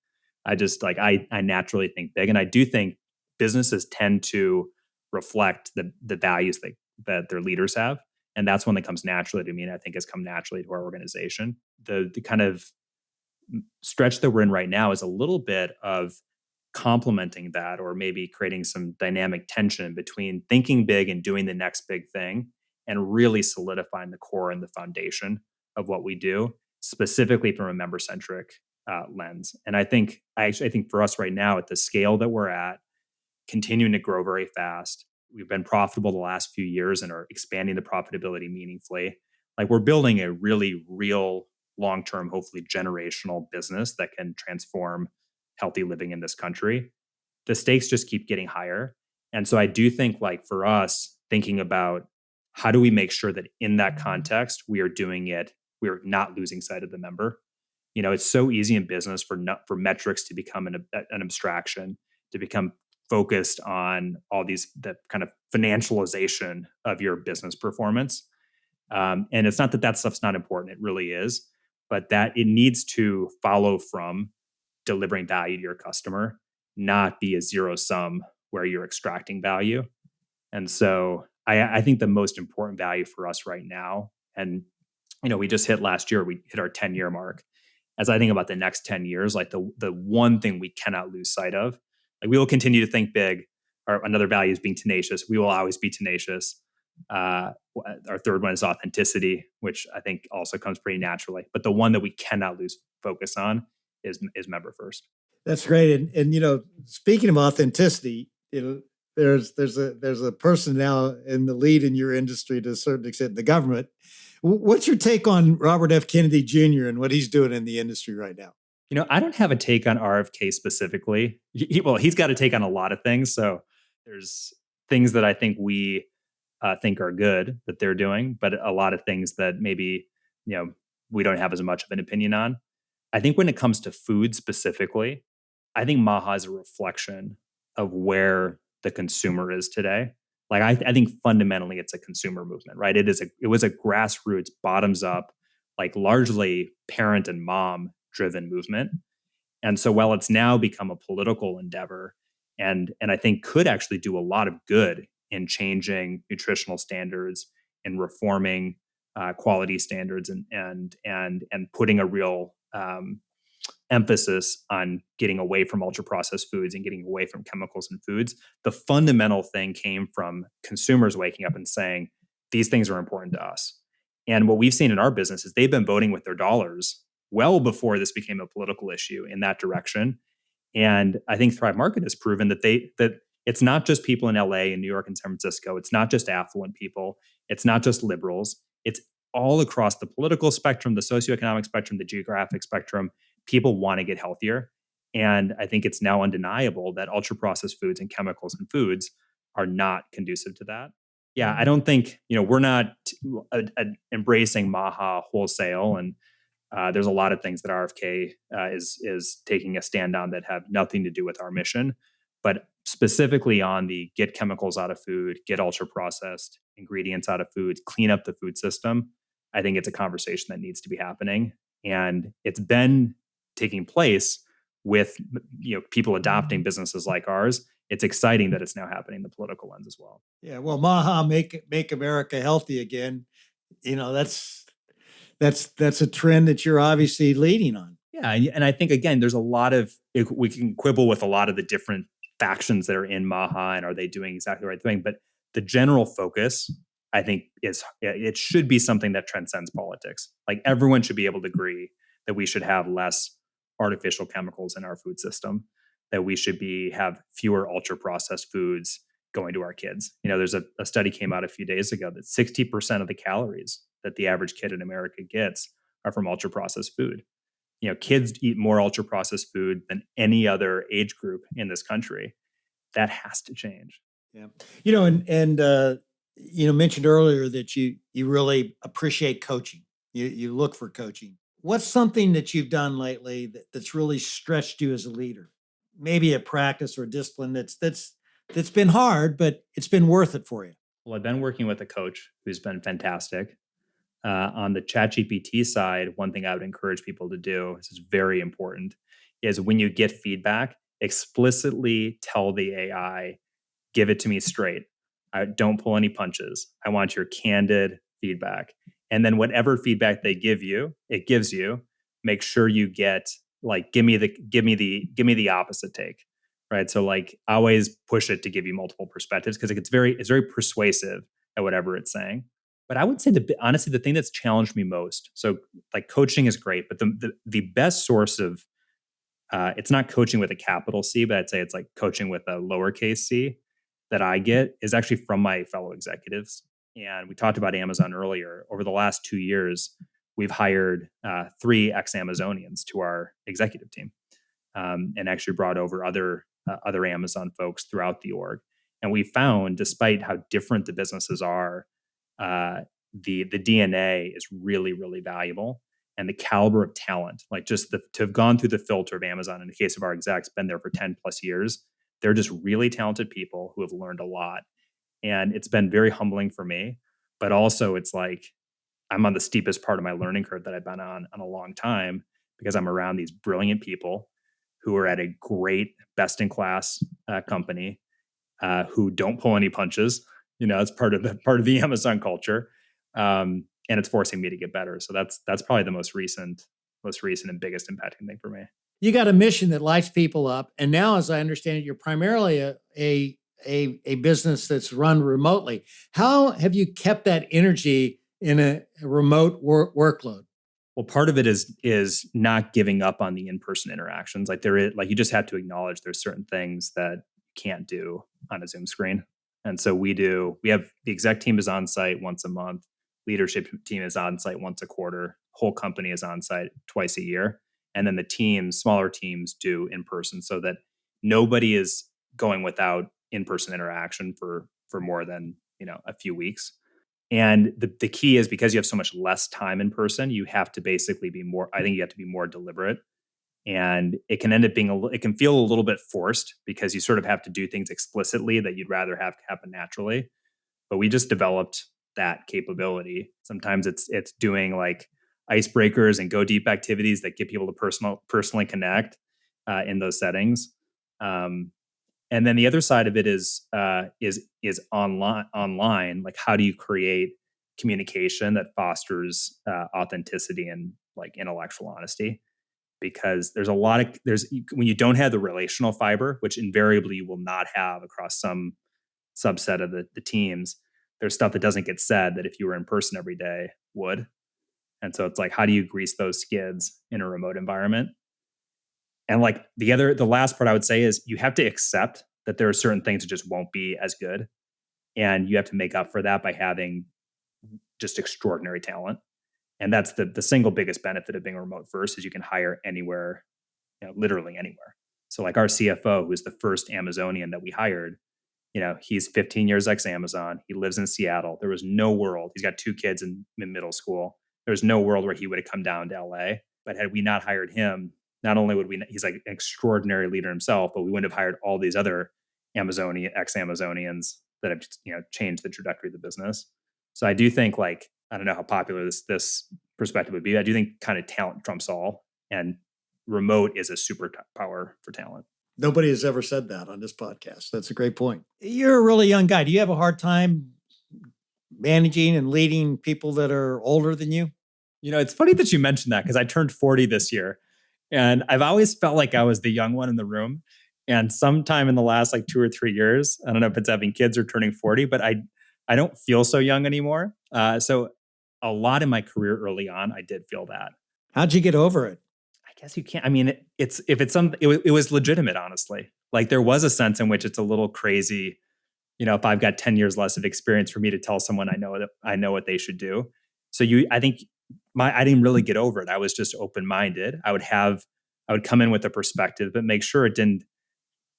[SPEAKER 1] I just I naturally think big, and I do think businesses tend to reflect the values that their leaders have. And that's one that comes naturally to me, and I think has come naturally to our organization. The kind of stretch that we're in right now is a little bit of complementing that, or maybe creating some dynamic tension between thinking big and doing the next big thing, and really solidifying the core and the foundation of what we do, specifically from a member-centric lens. And I think for us right now, at the scale that we're at, continuing to grow very fast, we've been profitable the last few years and are expanding the profitability meaningfully. Like we're building a really real long-term, hopefully generational business that can transform healthy living in this country. The stakes just keep getting higher. And so I do think like for us, thinking about how do we make sure that in that context, we're not losing sight of the member. It's so easy in business for metrics to become an abstraction, to become focused on all the kind of financialization of your business performance. And it's not that stuff's not important. It really is. But that it needs to follow from delivering value to your customer, not be a zero sum where you're extracting value. And so I think the most important value for us right now, and we just hit last year, we hit our 10-year mark. As I think about the next 10 years, like the one thing we cannot lose sight of, like we will continue to think big. Another value is being tenacious. We will always be tenacious. Our third one is authenticity, which I think also comes pretty naturally. But the one that we cannot lose focus on is member first.
[SPEAKER 2] That's great. And speaking of authenticity, there's a person now in the lead in your industry to a certain extent, the government. What's your take on Robert F. Kennedy Jr. and what he's doing in the industry right now?
[SPEAKER 1] I don't have a take on RFK specifically. He's got a take on a lot of things. So there's things that I think we think are good that they're doing, but a lot of things that maybe, we don't have as much of an opinion on. I think when it comes to food specifically, I think Maha is a reflection of where the consumer is today. Like I think fundamentally it's a consumer movement, right? It was a grassroots, bottoms up, like largely parent and mom driven movement. And so while it's now become a political endeavor, and I think could actually do a lot of good in changing nutritional standards and reforming quality standards and putting a real emphasis on getting away from ultra processed foods and getting away from chemicals in foods. The fundamental thing came from consumers waking up and saying, these things are important to us. And what we've seen in our business is they've been voting with their dollars well before this became a political issue in that direction. And I think Thrive Market has proven that it's not just people in LA and New York and San Francisco. It's not just affluent people. It's not just liberals. It's all across the political spectrum, the socioeconomic spectrum, the geographic spectrum. people want to get healthier. And I think it's now undeniable that ultra processed foods and chemicals in foods are not conducive to that. Yeah, I don't think, we're not embracing Maha wholesale. And there's a lot of things that RFK is taking a stand on that have nothing to do with our mission. But specifically on the get chemicals out of food, get ultra processed ingredients out of foods, clean up the food system, I think it's a conversation that needs to be happening. And it's been taking place with people adopting businesses like ours. It's exciting that it's now happening in the political lens as well.
[SPEAKER 2] Yeah, well, Maha, make America healthy again. That's a trend that you're obviously leading on.
[SPEAKER 1] Yeah, and I think again, there's a lot of we can quibble with a lot of the different factions that are in Maha and are they doing exactly the right thing, but the general focus, I think, it should be something that transcends politics. Like everyone should be able to agree that we should have less artificial chemicals in our food system, that we should have fewer ultra processed foods going to our kids. There's a study came out a few days ago that 60% of the calories that the average kid in America gets are from ultra processed food. Kids eat more ultra processed food than any other age group in this country. That has to change.
[SPEAKER 2] Yeah. Mentioned earlier that you really appreciate coaching. You look for coaching. What's something that you've done lately that's really stretched you as a leader? Maybe a practice or a discipline that's been hard, but it's been worth it for you.
[SPEAKER 1] Well, I've been working with a coach who's been fantastic. On the ChatGPT side, one thing I would encourage people to do, this is very important, is when you get feedback, explicitly tell the AI, give it to me straight. I don't pull any punches. I want your candid feedback. And then whatever feedback it gives you, make sure you get give me the opposite take. Right. So always push it to give you multiple perspectives because it's very persuasive at whatever it's saying. But I would say honestly, the thing that's challenged me most, so coaching is great, but the best source of, it's not coaching with a capital C, but I'd say it's coaching with a lowercase c that I get is actually from my fellow executives. And we talked about Amazon earlier. Over the last 2 years, we've hired 3 ex-Amazonians to our executive team and actually brought over other Amazon folks throughout the org. And we found, despite how different the businesses are, the DNA is really, really valuable. And the caliber of talent, to have gone through the filter of Amazon, in the case of our execs, been there for 10 plus years, they're just really talented people who have learned a lot. And it's been very humbling for me, but also it's I'm on the steepest part of my learning curve that I've been on a long time because I'm around these brilliant people who are at a great best-in-class company who don't pull any punches. It's part of the Amazon culture, and it's forcing me to get better. So that's probably the most recent and biggest impacting thing for me.
[SPEAKER 2] You got a mission that lights people up, and now, as I understand it, you're primarily a business that's run remotely. How have you kept that energy in a remote workload?
[SPEAKER 1] Well, part of it is not giving up on the in-person interactions. You just have to acknowledge there's certain things that you can't do on a Zoom screen. And so we have the exec team is on site once a month. Leadership team is on site once a quarter. Whole company is on site twice a year. And then the smaller teams do in person so that nobody is going without in-person interaction for more than, a few weeks. And the key is because you have so much less time in person, you have to basically be more deliberate. And it can end up it can feel a little bit forced because you sort of have to do things explicitly that you'd rather have happen naturally. But we just developed that capability. Sometimes it's doing icebreakers and go deep activities that get people to personally connect in those settings. And then the other side of it is online. How do you create communication that fosters authenticity and intellectual honesty? Because when you don't have the relational fiber, which invariably you will not have across some subset of the teams, there's stuff that doesn't get said that if you were in person every day would. And so it's how do you grease those skids in a remote environment? And the last part I would say is you have to accept that there are certain things that just won't be as good. And you have to make up for that by having just extraordinary talent. And that's the single biggest benefit of being remote first is you can hire anywhere, literally anywhere. So like our CFO, who's the first Amazonian that we hired, he's 15 years ex-Amazon. He lives in Seattle. There was no world. He's got 2 kids in middle school. There's no world where he would have come down to LA. But had we not hired him, not only would he's like an extraordinary leader himself, but we wouldn't have hired all these other ex-Amazonians that have, changed the trajectory of the business. So I do think, like, I don't know how popular this perspective would be. I do think kind of talent trumps all, and remote is a superpower for talent.
[SPEAKER 2] Nobody has ever said that on this podcast. That's a great point. You're a really young guy. Do you have a hard time managing and leading people that are older than you?
[SPEAKER 1] It's funny that you mentioned that because I turned 40 this year, and I've always felt like I was the young one in the room. And sometime in the last 2 or 3 years, I don't know if it's having kids or turning 40, but I don't feel so young anymore. So a lot in my career early on, I did feel that.
[SPEAKER 2] How'd you get over it?
[SPEAKER 1] I guess you can't. I mean, it was legitimate, honestly. Like there was a sense in which it's a little crazy, if I've got 10 years less of experience for me to tell someone I know what they should do. So I think I didn't really get over it. I was just open-minded. I would come in with a perspective, but make sure it didn't,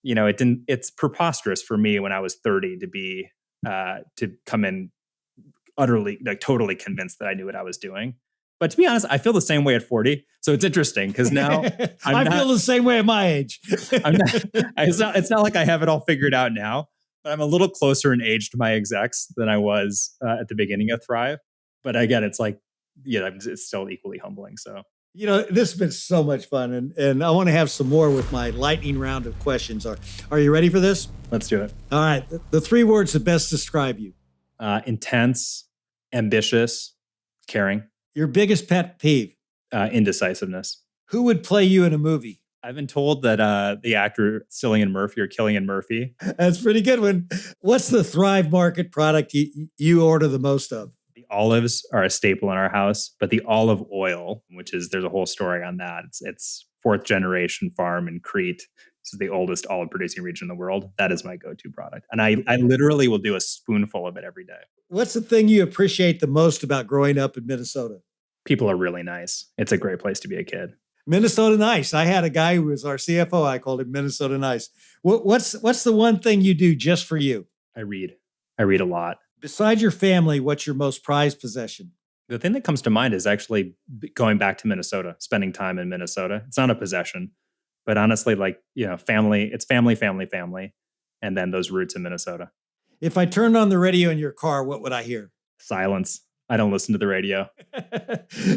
[SPEAKER 1] it's preposterous for me when I was 30 to come in utterly, totally convinced that I knew what I was doing. But to be honest, I feel the same way at 40. So it's interesting because now
[SPEAKER 2] I feel the same way at my age.
[SPEAKER 1] It's not like I have it all figured out now, but I'm a little closer in age to my execs than I was at the beginning of Thrive. But again, it's it's still equally humbling. So,
[SPEAKER 2] this has been so much fun. And I want to have some more with my lightning round of questions. Are you ready for this?
[SPEAKER 1] Let's do it.
[SPEAKER 2] All right. The 3 words that best describe you.
[SPEAKER 1] Intense, ambitious, caring.
[SPEAKER 2] Your biggest pet peeve?
[SPEAKER 1] Indecisiveness.
[SPEAKER 2] Who would play you in a movie?
[SPEAKER 1] I've been told that the actor Cillian Murphy or Killian Murphy.
[SPEAKER 2] That's a pretty good one. What's the Thrive Market product you order the most of?
[SPEAKER 1] The olives are a staple in our house, but the olive oil, there's a whole story on that. It's 4th generation farm in Crete. This is the oldest olive producing region in the world. That is my go-to product. And I literally will do a spoonful of it every day.
[SPEAKER 2] What's the thing you appreciate the most about growing up in Minnesota?
[SPEAKER 1] People are really nice. It's a great place to be a kid.
[SPEAKER 2] Minnesota Nice. I had a guy who was our CFO. I called him Minnesota Nice. What's the one thing you do just for you?
[SPEAKER 1] I read a lot.
[SPEAKER 2] Besides your family, what's your most prized possession?
[SPEAKER 1] The thing that comes to mind is actually going back to Minnesota, spending time in Minnesota. It's not a possession, but honestly, family, it's family, family, family. And then those roots in Minnesota.
[SPEAKER 2] If I turned on the radio in your car, what would I hear?
[SPEAKER 1] Silence. I don't listen to the radio.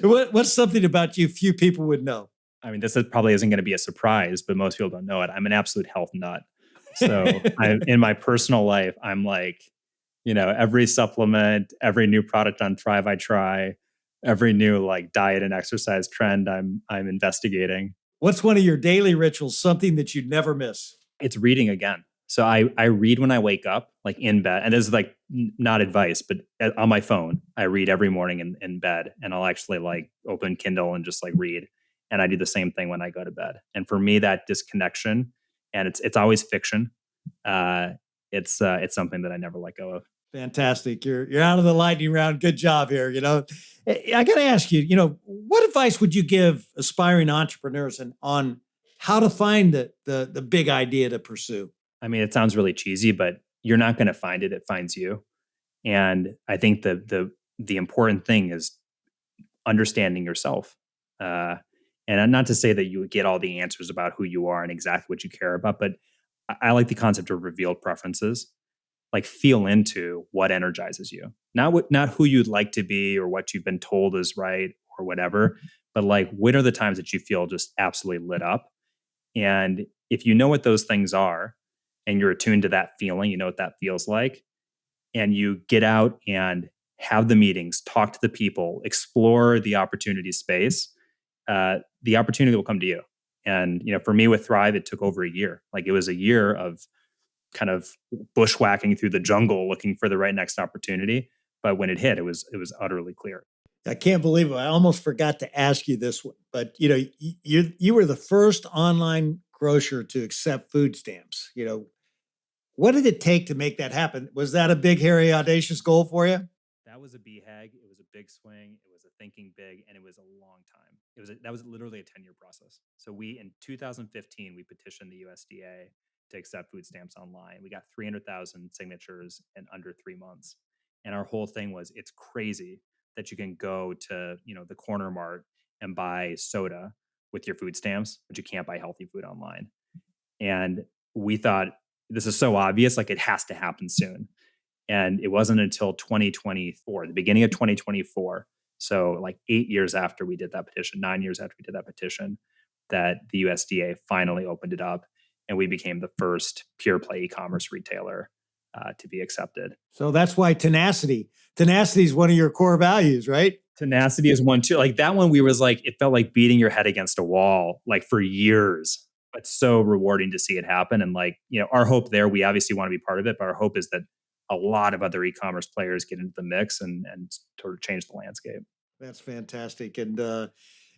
[SPEAKER 2] What's something about you few people would know?
[SPEAKER 1] I mean, probably isn't going to be a surprise, but most people don't know it. I'm an absolute health nut. So in my personal life, I'm like, every supplement, every new product on Thrive I try, every new diet and exercise trend I'm investigating.
[SPEAKER 2] What's one of your daily rituals, something that you'd never miss?
[SPEAKER 1] It's reading again. So I read when I wake up, in bed. And this is not advice, but on my phone, I read every morning in bed. And I'll actually open Kindle and just read. And I do the same thing when I go to bed. And for me, that disconnection, and it's always fiction. It's something that I never let go of.
[SPEAKER 2] Fantastic. You're out of the lightning round. Good job here. I got to ask you, what advice would you give aspiring entrepreneurs on how to find the big idea to pursue?
[SPEAKER 1] I mean, it sounds really cheesy, but you're not going to find it. It finds you. And I think the important thing is understanding yourself. And not to say that you would get all the answers about who you are and exactly what you care about, but I like the concept of revealed preferences. Feel into what energizes you. Not who you'd like to be or what you've been told is right or whatever, but when are the times that you feel just absolutely lit up? And if you know what those things are and you're attuned to that feeling, you know what that feels like, and you get out and have the meetings, talk to the people, explore the opportunity space, the opportunity will come to you. And, for me with Thrive, it took over a year. It was a year of kind of bushwhacking through the jungle looking for the right next opportunity. But when it hit, it was utterly clear.
[SPEAKER 2] I can't believe it. I almost forgot to ask you this one, but you were the first online grocer to accept food stamps. What did it take to make that happen? Was that a big, hairy, audacious goal for you?
[SPEAKER 1] That was a BHAG. It was a big swing. It was a thinking big, and it was a long time. That was literally a 10-year process. So in 2015, we petitioned the USDA to accept food stamps online. We got 300,000 signatures in under 3 months. And our whole thing was, it's crazy that you can go to, the corner mart and buy soda with your food stamps, but you can't buy healthy food online. And we thought, this is so obvious, like it has to happen soon. And it wasn't until 2024, the beginning of 2024, so like 8 years after we did that petition, 9 years after we did that petition, that the USDA finally opened it up, and we became the first pure play e-commerce retailer to be accepted.
[SPEAKER 2] So that's why tenacity is one of your core values, right?
[SPEAKER 1] Tenacity is one too. Like that one, it felt like beating your head against a wall, like for years, but so rewarding to see it happen. And our hope there, we obviously want to be part of it, but our hope is that a lot of other e-commerce players get into the mix and sort of change the landscape.
[SPEAKER 2] That's fantastic. And,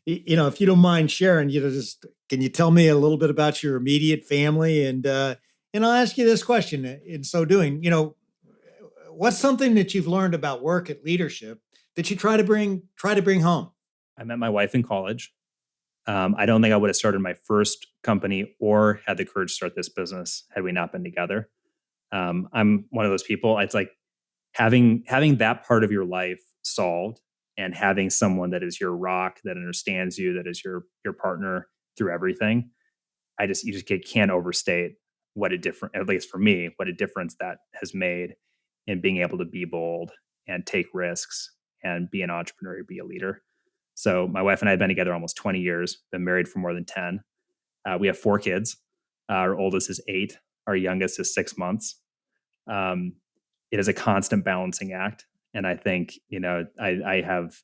[SPEAKER 2] if you don't mind sharing, can you tell me a little bit about your immediate family? And I'll ask you this question in so doing, what's something that you've learned about work at leadership that you try to bring home?
[SPEAKER 1] I met my wife in college. I don't think I would have started my first company or had the courage to start this business had we not been together. I'm one of those people. It's like having that part of your life solved and having someone that is your rock, that understands you, that is your partner through everything. You just can't overstate at least for me, what a difference that has made in being able to be bold and take risks and be an entrepreneur, be a leader. So my wife and I have been together almost 20 years, been married for more than 10. We have 4 kids. Our oldest is 8. Our youngest is 6 months. It is a constant balancing act. And I think, I have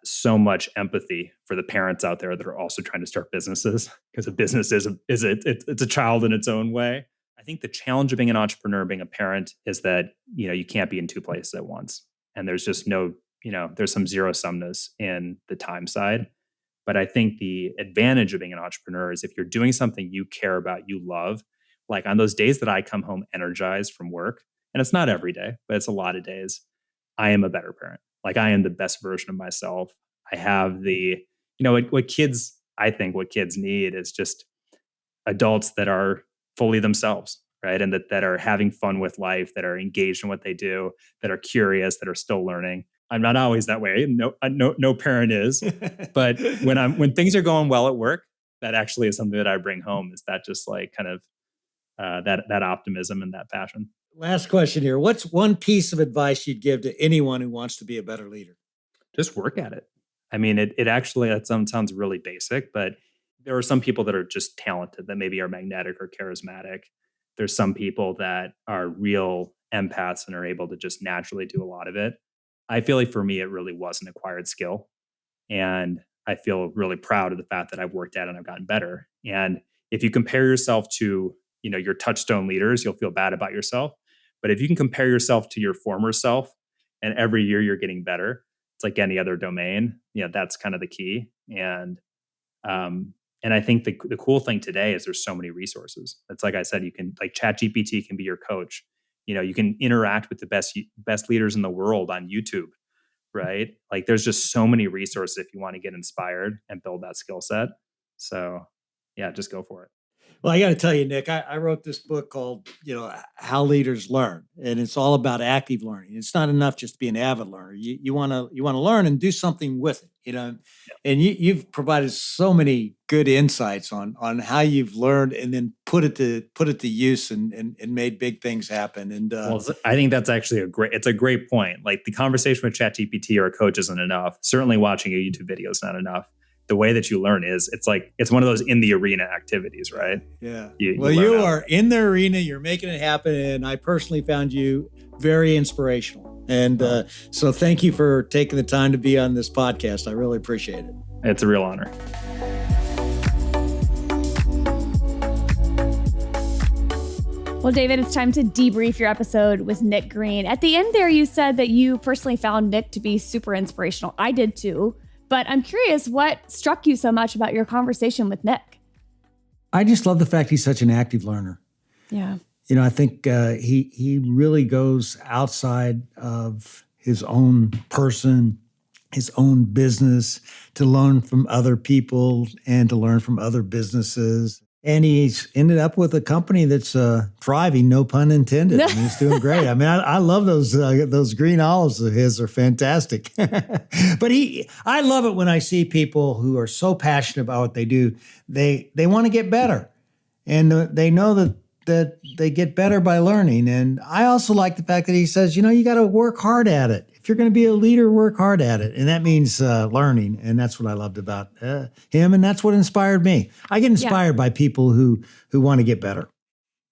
[SPEAKER 1] so much empathy for the parents out there that are also trying to start businesses, because a business it's a child in its own way. I think the challenge of being an entrepreneur, being a parent, is that, you can't be in 2 places at once. And there's just there's some zero sumness in the time side. But I think the advantage of being an entrepreneur is if you're doing something you care about, you love, like on those days that I come home energized from work, and it's not every day, but it's a lot of days, I am a better parent. Like I am the best version of myself. I have what kids need is just adults that are fully themselves, right? And that are having fun with life, that are engaged in what they do, that are curious, that are still learning. I'm not always that way. No parent is. But when things are going well at work, that actually is something that I bring home, is that just like kind of that optimism and that passion.
[SPEAKER 2] Last question here. What's one piece of advice you'd give to anyone who wants to be a better leader?
[SPEAKER 1] Just work at it. I mean, it actually, that sounds really basic, but there are some people that are just talented, that maybe are magnetic or charismatic. There's some people that are real empaths and are able to just naturally do a lot of it. I feel like for me, it really was an acquired skill. And I feel really proud of the fact that I've worked at it and I've gotten better. And if you compare yourself to, your touchstone leaders, you'll feel bad about yourself. But if you can compare yourself to your former self, and every year you're getting better, it's like any other domain. That's kind of the key. And I think the cool thing today is there's so many resources. It's like I said, you can, like, ChatGPT can be your coach. You can interact with the best leaders in the world on YouTube, right? Like there's just so many resources if you want to get inspired and build that skill set. So yeah, just go for it.
[SPEAKER 2] Well, I got to tell you, Nick, I wrote this book called, How Leaders Learn, and it's all about active learning. It's not enough just to be an avid learner. You want to learn and do something with it,
[SPEAKER 1] Yeah.
[SPEAKER 2] And you've provided so many good insights on how you've learned and then put it to use and made big things happen. And
[SPEAKER 1] well, I think that's actually it's a great point. Like the conversation with ChatGPT or a coach isn't enough. Certainly watching a YouTube video is not enough. The way that you learn it's one of those in the arena activities, right?
[SPEAKER 2] Yeah. You are in the arena, you're making it happen. And I personally found you very inspirational. And so thank you for taking the time to be on this podcast. I really appreciate it.
[SPEAKER 1] It's a real honor.
[SPEAKER 3] Well, David, it's time to debrief your episode with Nick Green. At the end there, you said that you personally found Nick to be super inspirational. I did too. But I'm curious, what struck you so much about your conversation with Nick?
[SPEAKER 2] I just love the fact he's such an active learner.
[SPEAKER 3] Yeah.
[SPEAKER 2] I think he really goes outside of his own person his own business, to learn from other people and to learn from other businesses. And he's ended up with a company that's thriving, no pun intended. I mean, he's doing great. I mean, I love those green olives of his are fantastic. But I love it when I see people who are so passionate about what they do. They want to get better, and they know that they get better by learning. And I also like the fact that he says, you got to work hard at it. If you're going to be a leader, work hard at it. And that means learning. And that's what I loved about him. And that's what inspired me. I get inspired by people who want to get better.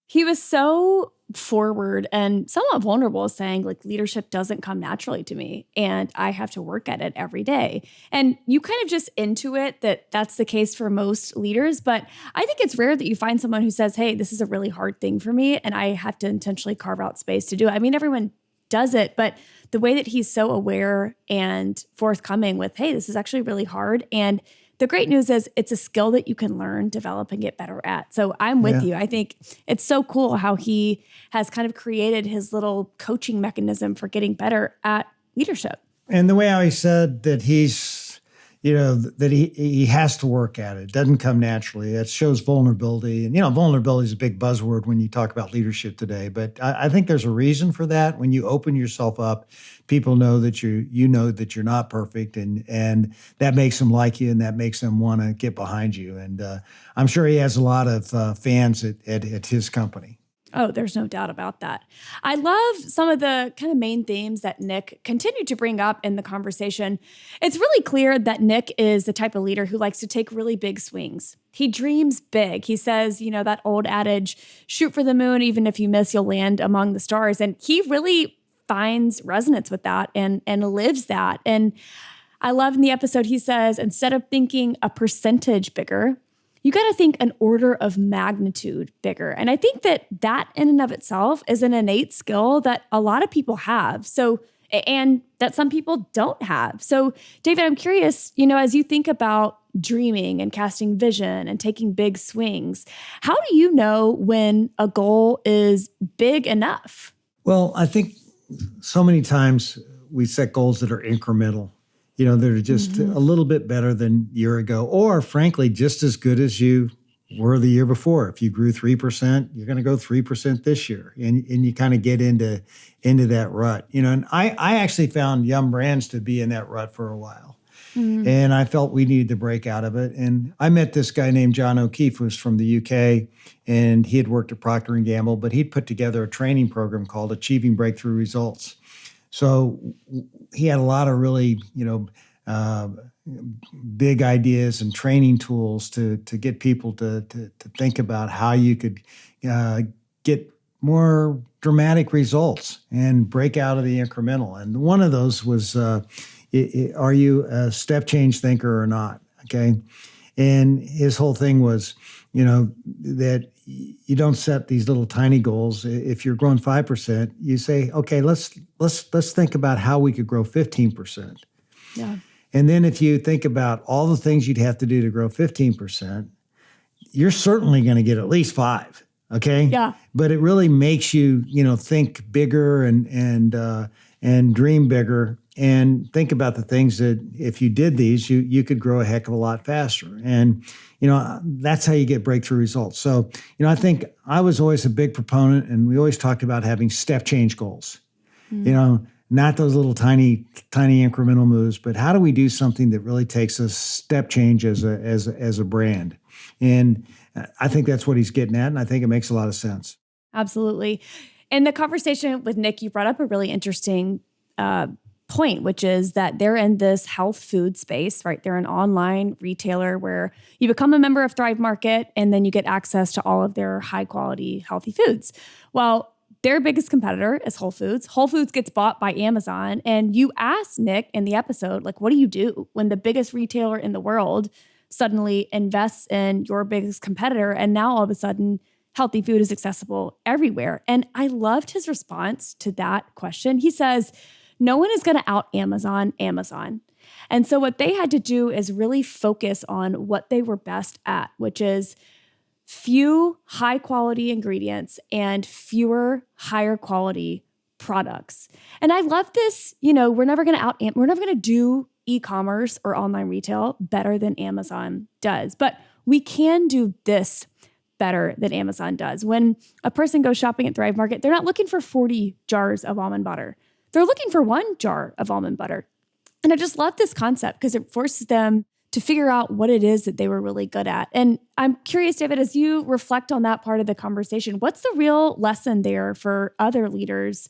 [SPEAKER 3] He was so forward and somewhat vulnerable, saying like leadership doesn't come naturally to me and I have to work at it every day. And you kind of just intuit that that's the case for most leaders. But I think it's rare that you find someone who says, hey, this is a really hard thing for me and I have to intentionally carve out space to do it. I mean, everyone does it, but the way that he's so aware and forthcoming with, hey, this is actually really hard. And the great news is it's a skill that you can learn, develop, and get better at. So I'm with you. I think it's so cool how he has kind of created his little coaching mechanism for getting better at leadership.
[SPEAKER 2] And the way how he said that he's, that he has to work at it. It doesn't come naturally. It shows vulnerability. And, vulnerability is a big buzzword when you talk about leadership today. But I think there's a reason for that. When you open yourself up, people know that you know that you're not perfect. And that makes them like you and that makes them want to get behind you. And I'm sure he has a lot of fans at his company.
[SPEAKER 3] Oh, there's no doubt about that. I love some of the kind of main themes that Nick continued to bring up in the conversation. It's really clear that Nick is the type of leader who likes to take really big swings. He dreams big. He says, that old adage, shoot for the moon, even if you miss, you'll land among the stars. And he really finds resonance with that and lives that. And I love in the episode, he says, instead of thinking a percentage bigger, you got to think an order of magnitude bigger. And I think that in and of itself is an innate skill that a lot of people have. So, and that some people don't have. So, David, I'm curious, as you think about dreaming and casting vision and taking big swings, how do you know when a goal is big enough?
[SPEAKER 2] Well, I think so many times we set goals that are incremental. That are just a little bit better than a year ago, or frankly, just as good as you were the year before. If you grew 3%, you're going to go 3% this year. And you kind of get into that rut. And I actually found Yum Brands to be in that rut for a while. Mm-hmm. And I felt we needed to break out of it. And I met this guy named John O'Keefe, who's from the UK, and he had worked at Procter & Gamble, but he'd put together a training program called Achieving Breakthrough Results. So he had a lot of really, big ideas and training tools to get people to think about how you could get more dramatic results and break out of the incremental. And one of those was, are you a step change thinker or not? Okay. And his whole thing was, that you don't set these little tiny goals. If you're growing 5%, you say, okay, let's think about how we could grow 15%.
[SPEAKER 3] Yeah.
[SPEAKER 2] And then if you think about all the things you'd have to do to grow 15%, you're certainly going to get at least 5. Okay.
[SPEAKER 3] Yeah.
[SPEAKER 2] But it really makes you, think bigger and dream bigger. And think about the things that if you did these, you could grow a heck of a lot faster. And, that's how you get breakthrough results. So, I think I was always a big proponent, and we always talked about having step change goals, not those little tiny incremental moves, but how do we do something that really takes a step change as a brand? And I think that's what he's getting at. And I think it makes a lot of sense.
[SPEAKER 3] Absolutely. In the conversation with Nick, you brought up a really interesting point, which is that they're in this health food space, right? They're an online retailer where you become a member of Thrive Market and then you get access to all of their high quality, healthy foods. Well, their biggest competitor is Whole Foods. Whole Foods gets bought by Amazon. And you asked Nick in the episode, what do you do when the biggest retailer in the world suddenly invests in your biggest competitor? And now all of a sudden, healthy food is accessible everywhere. And I loved his response to that question. He says, no one is going to out Amazon. And so what they had to do is really focus on what they were best at, which is few high quality ingredients and fewer higher quality products. And I love this, we're never going to do e-commerce or online retail better than Amazon does, but we can do this better than Amazon does. When a person goes shopping at Thrive Market, they're not looking for 40 jars of almond butter. They're looking for 1 jar of almond butter. And I just love this concept because it forces them to figure out what it is that they were really good at. And I'm curious, David, as you reflect on that part of the conversation, what's the real lesson there for other leaders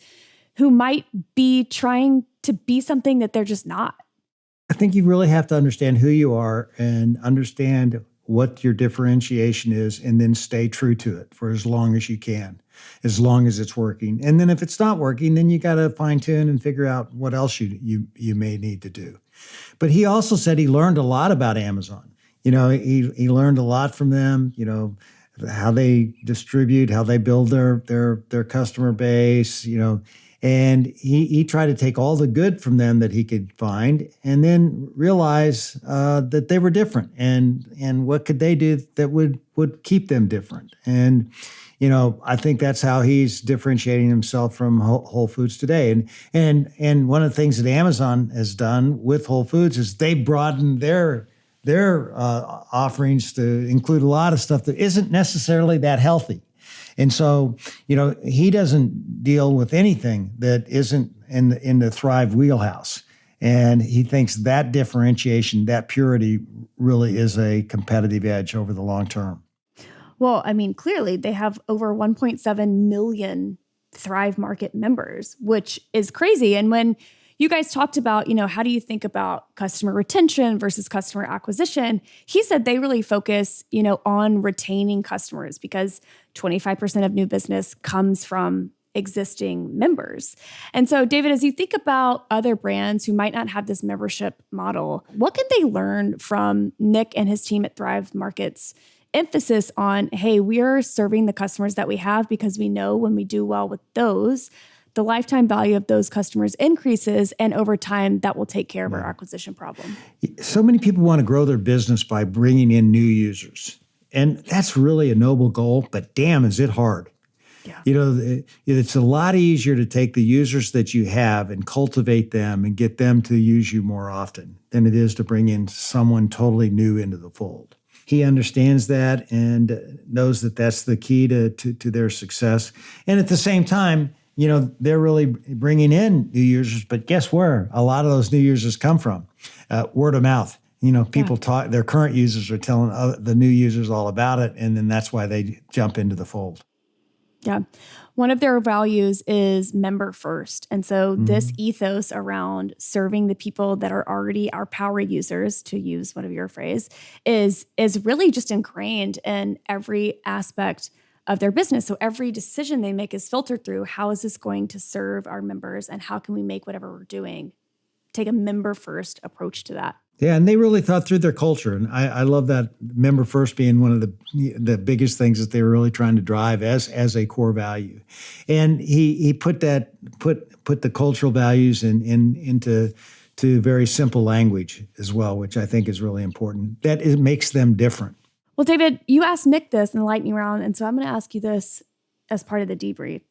[SPEAKER 3] who might be trying to be something that they're just not?
[SPEAKER 2] I think you really have to understand who you are and understand what your differentiation is, and then stay true to it for as long as you can, as long as it's working. And then if it's not working, then you got to fine tune and figure out what else you may need to do. But he also said he learned a lot about Amazon. He learned a lot from them, how they distribute, how they build their customer base, and he tried to take all the good from them that he could find and then realize that they were different and what could they do that would keep them different. And, I think that's how he's differentiating himself from Whole Foods today. And one of the things that Amazon has done with Whole Foods is they broadened their offerings to include a lot of stuff that isn't necessarily that healthy. And so, he doesn't deal with anything that isn't in the Thrive wheelhouse. And he thinks that differentiation, that purity really is a competitive edge over the long term.
[SPEAKER 3] Well, I mean, clearly they have over 1.7 million Thrive Market members, which is crazy. And when you guys talked about, how do you think about customer retention versus customer acquisition? He said they really focus, on retaining customers because 25% of new business comes from existing members. And so, David, as you think about other brands who might not have this membership model, what can they learn from Nick and his team at Thrive Market's emphasis on, hey, we are serving the customers that we have because we know when we do well with those, the lifetime value of those customers increases, and over time, that will take care of our acquisition problem.
[SPEAKER 2] So many people want to grow their business by bringing in new users. And that's really a noble goal, but damn, is it hard. Yeah. It's a lot easier to take the users that you have and cultivate them and get them to use you more often than it is to bring in someone totally new into the fold. He understands that and knows that that's the key to their success. And at the same time, they're really bringing in new users, but guess where a lot of those new users come from? Word of mouth. People talk, their current users are telling the new users all about it, and then that's why they jump into the fold.
[SPEAKER 3] Yeah. One of their values is member first. And so this ethos around serving the people that are already our power users, to use one of your phrase, is really just ingrained in every aspect of their business. So every decision they make is filtered through, how is this going to serve our members, and how can we make whatever we're doing take a member first approach to that?
[SPEAKER 2] Yeah, and they really thought through their culture. And I love that member first being one of the biggest things that they were really trying to drive as a core value. And he put the cultural values into very simple language as well, which I think is really important. That it makes them different.
[SPEAKER 3] Well, David, you asked Nick this in the lightning round, and so I'm going to ask you this as part of the debrief.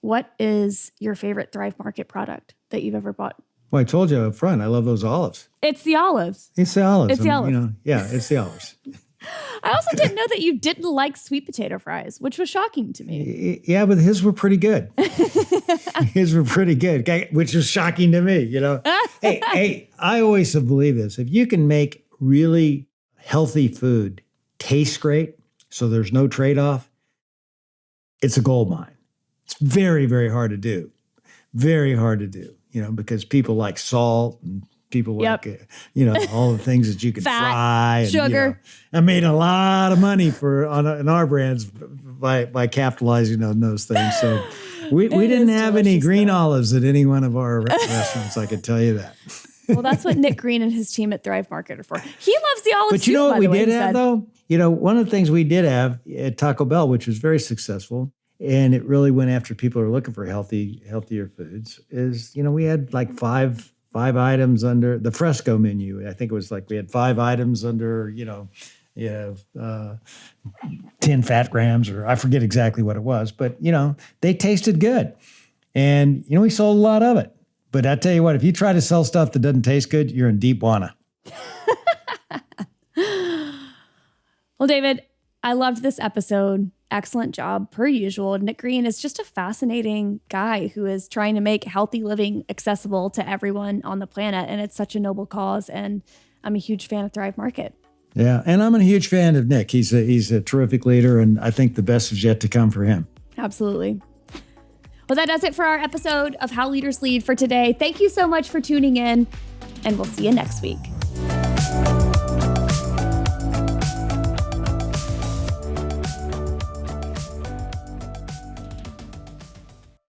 [SPEAKER 3] What is your favorite Thrive Market product that you've ever bought?
[SPEAKER 2] Well, I told you up front, I love those olives.
[SPEAKER 3] It's the olives.
[SPEAKER 2] It's the olives.
[SPEAKER 3] It's the olives.
[SPEAKER 2] It's the olives.
[SPEAKER 3] I also didn't know that you didn't like sweet potato fries, which was shocking to me.
[SPEAKER 2] Yeah, but his were pretty good. His were pretty good, which was shocking to me, Hey, I always have believed this. If you can make really healthy food taste great, so there's no trade-off, it's a gold mine. It's very, very hard to do. Very hard to do, because people like salt and people like, all the things that you can
[SPEAKER 3] fat,
[SPEAKER 2] fry. And,
[SPEAKER 3] sugar.
[SPEAKER 2] I made a lot of money in our brands by capitalizing on those things. So we didn't have any green olives at any one of our restaurants, I can tell you that.
[SPEAKER 3] Well, that's what Nick Green and his team at Thrive Market are for. He loves the olives.
[SPEAKER 2] But you know what we did have, though? One of the things we did have at Taco Bell, which was very successful, and it really went after people who are looking for healthier foods, is, we had like five items under the Fresco menu. I think it was like we had 5 items under, 10 fat grams, or I forget exactly what it was, but, they tasted good. And, we sold a lot of it. But I tell you what, if you try to sell stuff that doesn't taste good, you're in deep wanna.
[SPEAKER 3] Well, David, I loved this episode. Excellent job, per usual. Nick Green is just a fascinating guy who is trying to make healthy living accessible to everyone on the planet. And it's such a noble cause. And I'm a huge fan of Thrive Market.
[SPEAKER 2] Yeah, and I'm a huge fan of Nick. He's a terrific leader, and I think the best is yet to come for him.
[SPEAKER 3] Absolutely. Well, that does it for our episode of How Leaders Lead for today. Thank you so much for tuning in, and we'll see you next week.